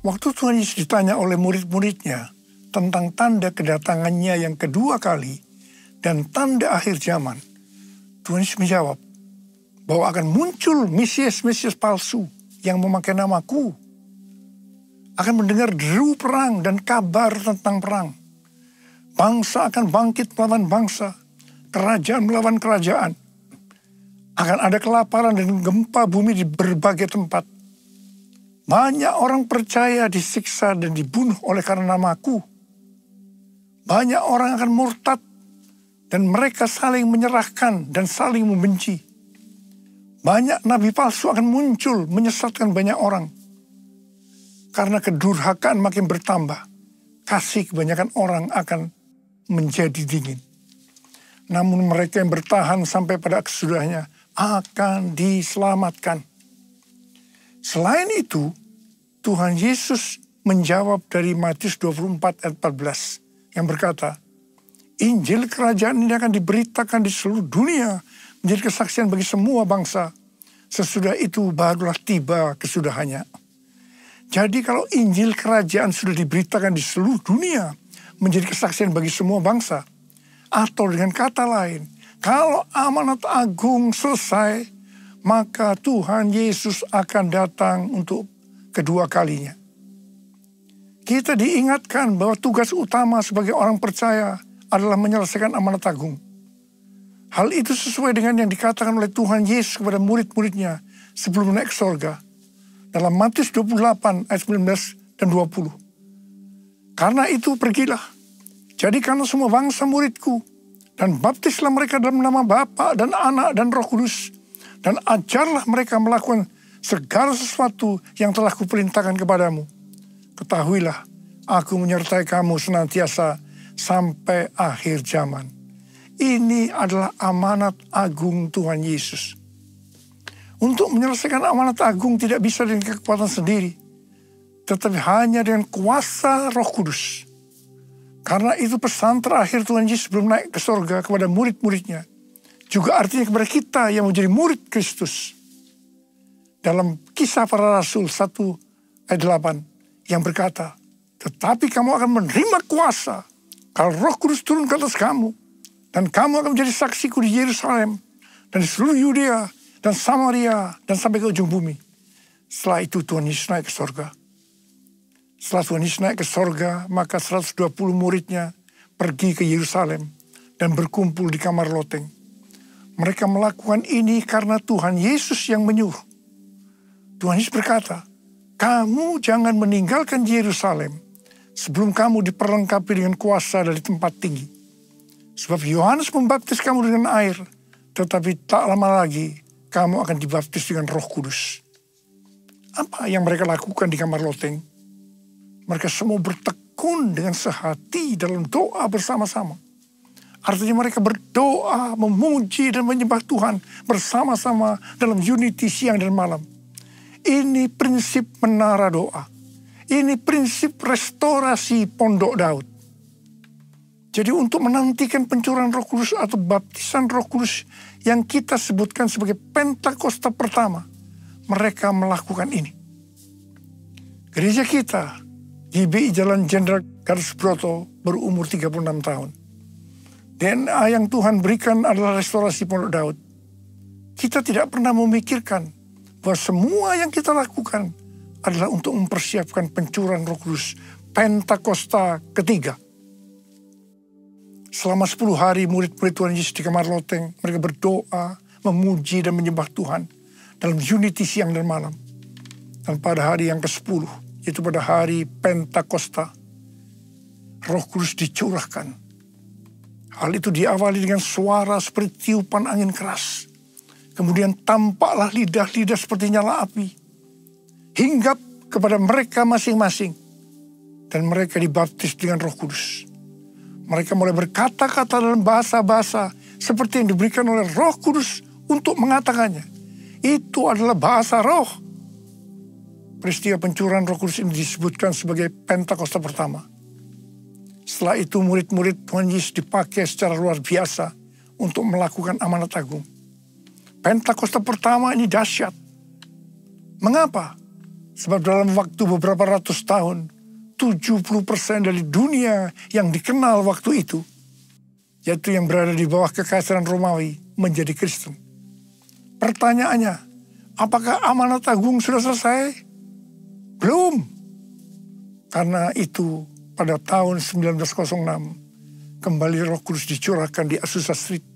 S6: Waktu Tuhan Yesus ditanya oleh murid-muridnya tentang tanda kedatangannya yang kedua kali dan tanda akhir zaman, Tuhan Yesus menjawab bahwa akan muncul Mesias-Mesias palsu yang memakai namaku, akan mendengar deru perang dan kabar tentang perang. Bangsa akan bangkit melawan bangsa, kerajaan melawan kerajaan. Akan ada kelaparan dan gempa bumi di berbagai tempat. Banyak orang percaya disiksa dan dibunuh oleh karena namaku. Banyak orang akan murtad dan mereka saling menyerahkan dan saling membenci. Banyak nabi palsu akan muncul menyesatkan banyak orang. Karena kedurhakaan makin bertambah, kasih kebanyakan orang akan menjadi dingin. Namun mereka yang bertahan sampai pada kesudahnya akan diselamatkan. Selain itu, Tuhan Yesus menjawab dari Matius 24 ayat 14 yang berkata, Injil kerajaan ini akan diberitakan di seluruh dunia menjadi kesaksian bagi semua bangsa. Sesudah itu barulah tiba kesudahannya. Jadi kalau Injil kerajaan sudah diberitakan di seluruh dunia menjadi kesaksian bagi semua bangsa, atau dengan kata lain, kalau amanat agung selesai, maka Tuhan Yesus akan datang untuk kedua kalinya. Kita diingatkan bahwa tugas utama sebagai orang percaya adalah menyelesaikan amanat agung. Hal itu sesuai dengan yang dikatakan oleh Tuhan Yesus kepada murid-muridnya sebelum naik ke surga. Dalam Matius 28 ayat 19 dan 20. Karena itu pergilah, jadikanlah semua bangsa muridku, dan baptislah mereka dalam nama Bapa dan Anak dan Roh Kudus, dan ajarlah mereka melakukan segala sesuatu yang telah kuperintahkan kepadamu. Ketahuilah, aku menyertai kamu senantiasa sampai akhir zaman. Ini adalah amanat agung Tuhan Yesus. Untuk menyelesaikan amanat agung tidak bisa dengan kekuatan sendiri, tetapi hanya dengan kuasa Roh Kudus. Karena itu pesan terakhir Tuhan Yesus sebelum naik ke surga kepada murid-muridnya. juga artinya kepada kita yang menjadi murid Kristus. Dalam Kisah Para Rasul 1 ayat 8 yang berkata, tetapi kamu akan menerima kuasa kalau Roh Kudus turun ke atas kamu, dan kamu akan menjadi saksiku di Yerusalem dan di seluruh Yudea dan Samaria dan sampai ke ujung bumi. Setelah itu Tuhan Yesus naik ke sorga. Setelah Tuhan Yesus naik ke sorga, maka 120 muridnya pergi ke Yerusalem dan berkumpul di kamar loteng. Mereka melakukan ini karena Tuhan Yesus yang menyuruh. Tuhan Yesus berkata, kamu jangan meninggalkan Yerusalem sebelum kamu diperlengkapi dengan kuasa dari tempat tinggi. Sebab Yohanes membaptis kamu dengan air, tetapi tak lama lagi kamu akan dibaptis dengan Roh Kudus. Apa yang mereka lakukan di kamar loteng? Mereka semua bertekun dengan sehati dalam doa bersama-sama. Artinya mereka berdoa, memuji dan menyembah Tuhan bersama-sama dalam unity siang dan malam. Ini prinsip menara doa. Ini prinsip restorasi pondok Daud. Jadi untuk menantikan pencurahan Roh Kudus atau baptisan Roh Kudus yang kita sebutkan sebagai Pentakosta pertama, mereka melakukan ini. Gereja kita, GBI Jalan Jenderal Gatot Subroto, berumur 36 tahun. DNA yang Tuhan berikan adalah restorasi pondok Daud. Kita tidak pernah memikirkan bahwa semua yang kita lakukan adalah untuk mempersiapkan pencurahan Roh Kudus Pentakosta ketiga. Selama 10 hari murid-murid Tuhan Yesus di kamar loteng, mereka berdoa, memuji dan menyembah Tuhan dalam unity siang dan malam. Dan pada hari yang ke-10, yaitu pada hari Pentakosta, Roh Kudus dicurahkan. Hal itu diawali dengan suara seperti tiupan angin keras. Kemudian tampaklah lidah-lidah seperti nyala api, hinggap kepada mereka masing-masing. Dan mereka dibaptis dengan Roh Kudus. Mereka mulai berkata-kata dalam bahasa-bahasa seperti yang diberikan oleh Roh Kudus untuk mengatakannya. Itu adalah bahasa roh. Peristiwa pencurahan Roh Kudus ini disebutkan sebagai Pentakosta pertama. Setelah itu murid-murid Tuhan Yesus dipakai secara luar biasa untuk melakukan amanat agung. Pentakosta pertama ini dahsyat. Mengapa? Sebab dalam waktu beberapa ratus tahun, 70% dari dunia yang dikenal waktu itu, yaitu yang berada di bawah kekaisaran Romawi, menjadi Kristen. Pertanyaannya, apakah amanat agung sudah selesai? Belum. Karena itu pada tahun 1906, kembali Roh Kudus dicurahkan di Azusa Street.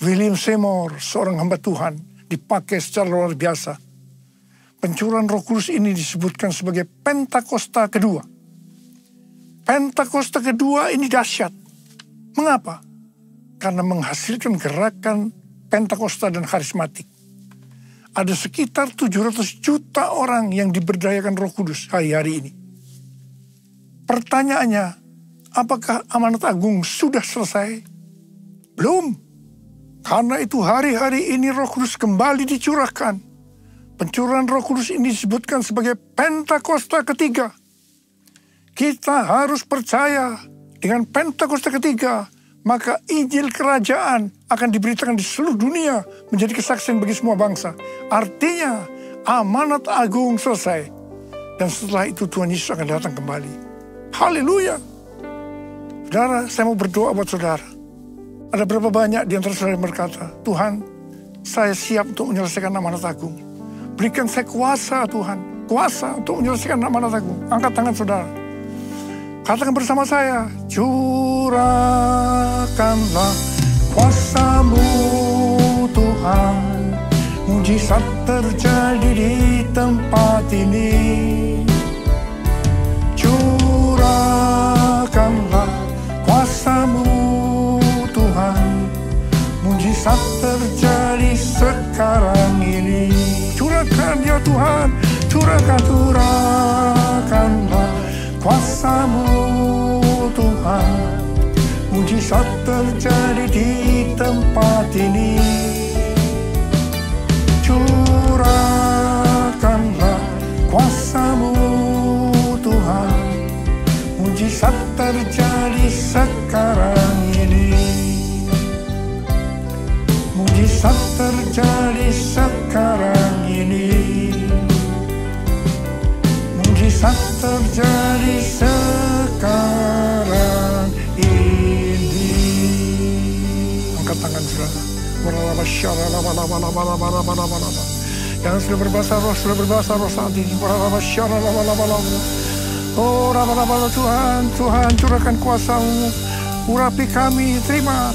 S6: William Seymour, seorang hamba Tuhan, dipakai secara luar biasa. Pencurahan Roh Kudus ini disebutkan sebagai Pentakosta kedua. Pentakosta kedua ini dahsyat. Mengapa? Karena menghasilkan gerakan Pentakosta dan karismatik. Ada sekitar 700 juta orang yang diberdayakan Roh Kudus hari-hari ini. Pertanyaannya, apakah amanat agung sudah selesai? Belum. Karena itu hari-hari ini Roh Kudus kembali dicurahkan. Pencurahan Roh Kudus ini disebutkan sebagai Pentakosta ketiga. Kita harus percaya dengan Pentakosta ketiga, maka Injil Kerajaan akan diberitakan di seluruh dunia menjadi kesaksian bagi semua bangsa. Artinya amanat agung selesai. Dan setelah itu Tuhan Yesus akan datang kembali. Haleluya. Saudara, saya mau berdoa buat saudara. Ada berapa banyak di antara saudara yang berkata, Tuhan, saya siap untuk menyelesaikan amanat agung. Berikan saya kuasa Tuhan, kuasa untuk menyelesaikan amanat agung. Angkat tangan saudara. Katakan bersama saya, curahkanlah kuasa-Mu Tuhan. Mujizat terjadi di tempat ini. Curahkanlah kuasa-Mu Tuhan. Mujizat terjadi sekarang ini. Curahkan ya Tuhan, curahkanlah kuasa-Mu Tuhan. Mujizat terjadi di tempat ini. Curahkanlah kuasa-Mu Tuhan. Mujizat terjadi sekarang ini. terjadi sekarang ini. Mujizat terjadi sekarang ini. Angkat tangan saudara. Yang sudah berbahasa roh saat ini. Oh, Tuhan, Tuhan curahkan kuasa-Mu. Urapi kami, terima. Oh,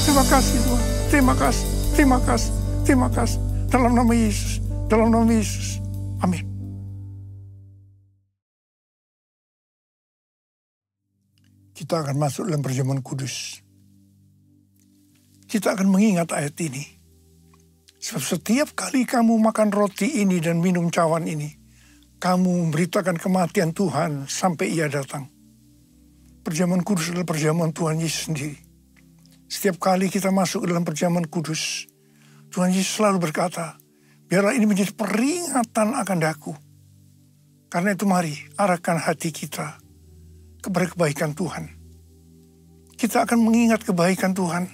S6: terima kasih Tuhan, terima kasih. Dalam nama Yesus, amin. Kita akan masuk dalam perjamuan kudus. Kita akan mengingat ayat ini. Sebab setiap kali kamu makan roti ini dan minum cawan ini, kamu memberitakan kematian Tuhan sampai Ia datang. Perjamuan kudus adalah perjamuan Tuhan Yesus sendiri. Setiap kali kita masuk ke dalam perjamuan kudus, Tuhan Yesus selalu berkata, biarlah ini menjadi peringatan akan daku. Karena itu mari arahkan hati kita kepada kebaikan Tuhan. Kita akan mengingat kebaikan Tuhan.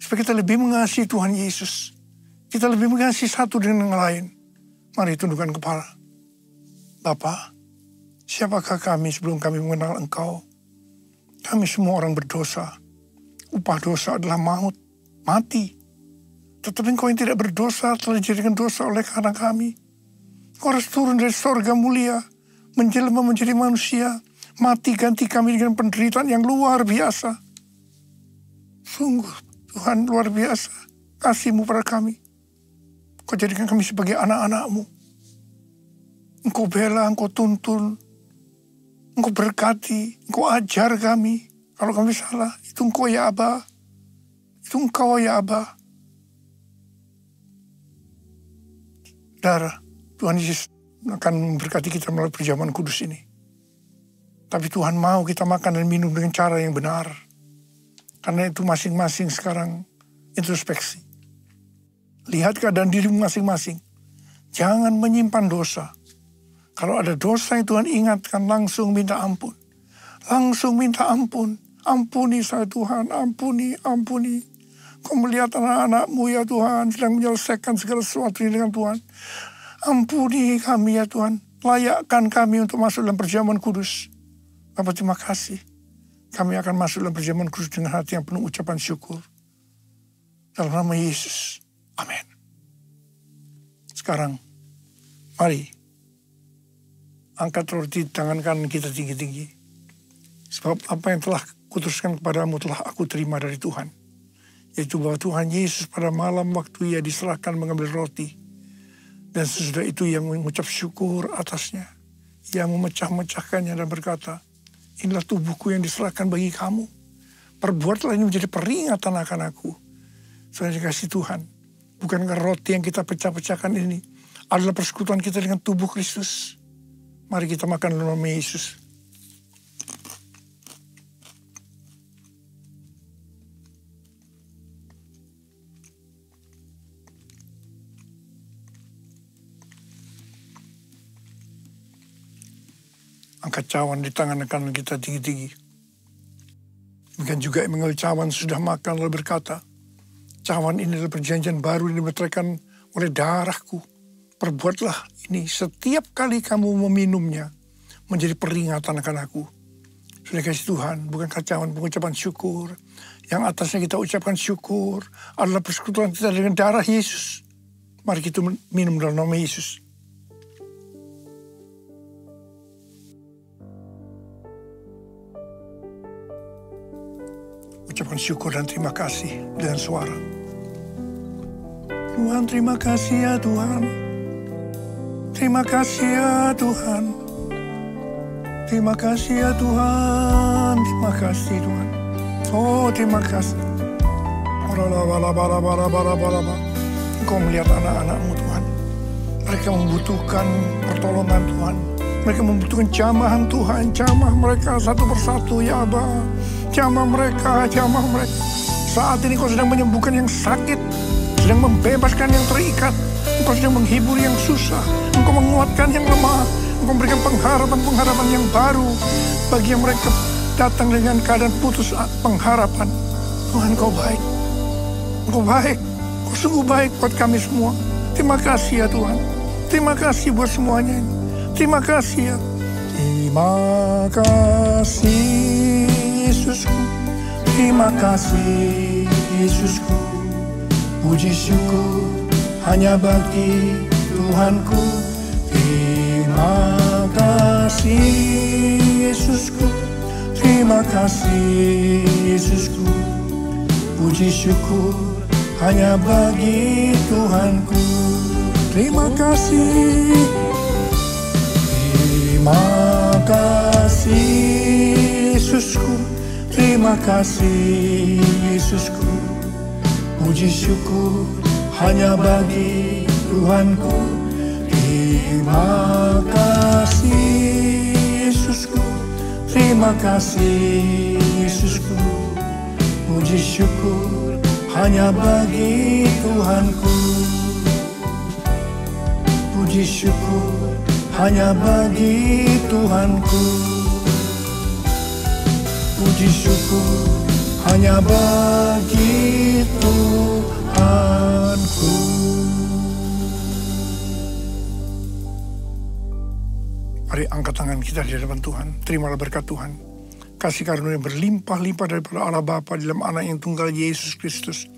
S6: Supaya kita lebih mengasihi Tuhan Yesus. Kita lebih mengasihi satu dengan yang lain. Mari tundukkan kepala. Bapa, siapakah kami sebelum kami mengenal Engkau? Kami semua orang berdosa. Upah dosa adalah maut, mati. Tetapi Engkau yang tidak berdosa telah dijadikan dosa oleh karena kami. Engkau harus turun dari sorga mulia, menjelma menjadi manusia, mati ganti kami dengan penderitaan yang luar biasa. Sungguh Tuhan luar biasa kasih-Mu pada kami. Engkau jadikan kami sebagai anak-anak-Mu. Engkau bela, Engkau tuntun, Engkau berkati, Engkau ajar kami. Kalau kami salah, itu Engkau ya Aba. Itu Engkau ya Aba. Darah Tuhan Yesus akan memberkati kita melalui perjamuan kudus ini. Tapi Tuhan mau kita makan dan minum dengan cara yang benar. Karena itu masing-masing sekarang introspeksi. Lihat keadaan dirimu masing-masing. Jangan menyimpan dosa. Kalau ada dosa yang Tuhan ingatkan, langsung minta ampun. Langsung minta ampun. Ampuni saya Tuhan, ampuni. Kau melihat anak-anak-Mu ya Tuhan, sedang menyelesaikan segala sesuatu dengan Tuhan. Ampuni kami ya Tuhan. Layakkan kami untuk masuk dalam perjamuan kudus. Bapak terima kasih. Kami akan masuk dalam perjamuan kudus dengan hati yang penuh ucapan syukur. Dalam nama Yesus. Amin. Sekarang, mari. Angkat roti tangan kanan kita tinggi-tinggi. Sebab apa yang telah kuteruskan kepadamu telah aku terima dari Tuhan. Yaitu bahwa Tuhan Yesus pada malam waktu Ia diserahkan mengambil roti. Dan sesudah itu Ia mengucap syukur atasnya. Ia memecah-mecahkannya dan berkata, inilah tubuhku yang diserahkan bagi kamu. Perbuatlah ini menjadi peringatan akan aku. Saudara dikasih Tuhan. Bukankah roti yang kita pecah-pecahkan ini adalah persekutuan kita dengan tubuh Kristus? Mari kita makan dalam nama Yesus. Angkat cawan di tangan kanan kita tinggi-tinggi. Demikian juga yang mengambil cawan sudah makan lalu berkata, cawan ini adalah perjanjian baru yang dimeteraikan oleh darahku. Perbuatlah ini setiap kali kamu meminumnya menjadi peringatan akan aku. Sudah kasih Tuhan, bukankah cawan pengucapan syukur. Yang atasnya kita ucapkan syukur adalah persekutuan kita dengan darah Yesus. Mari kita minum dalam nama Yesus. Ucapkan syukur dan terima kasih dengan suara. Tuhan, terima kasih ya Tuhan. Terima kasih ya Tuhan. Terima kasih ya Tuhan. Terima kasih Tuhan. Oh, terima kasih. Engkau melihat anak-anak-Mu Tuhan. Mereka membutuhkan pertolongan Tuhan. Mereka membutuhkan jamahan Tuhan. Jamah mereka satu persatu ya Aba. Jamah mereka. Saat ini Kau sedang menyembuhkan yang sakit, sedang membebaskan yang terikat. Engkau sedang menghibur yang susah. Engkau menguatkan yang lemah. Engkau memberikan pengharapan yang baru bagi yang mereka datang dengan keadaan putus pengharapan. Tuhan, Kau baik. Kau baik. Kau sungguh baik buat kami semua. Terima kasih ya Tuhan. Terima kasih buat semuanya ini. Terima kasih ya. Terima kasih Yesusku. Terima kasih Yesusku. Puji syukur hanya bagi Tuhanku. Terima kasih Yesusku. Terima kasih Yesusku. Puji syukur hanya bagi Tuhanku. Terima kasih. Terima kasih Yesusku. Terima kasih Yesusku. Puji syukur hanya bagi Tuhanku. Terima kasih Yesusku. Terima kasih Yesusku. Puji syukur hanya bagi Tuhanku. Puji syukur hanya bagi Tuhanku. Puji syukur hanya bagi Tuhanku. Mari angkat tangan kita di hadapan Tuhan. Terimalah berkat Tuhan. Kasih karunia berlimpah-limpah daripada Allah Bapa dalam Anak yang tunggal Yesus Kristus.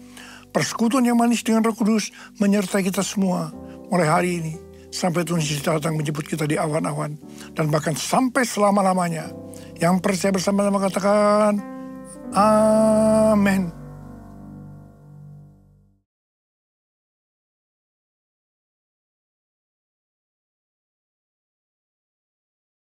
S6: Persekutuan yang manis dengan Roh Kudus menyertai kita semua mulai hari ini sampai Tuhan Yesus datang menjemput kita di awan-awan dan bahkan sampai selama-lamanya. Yang percaya bersama-sama katakan amin.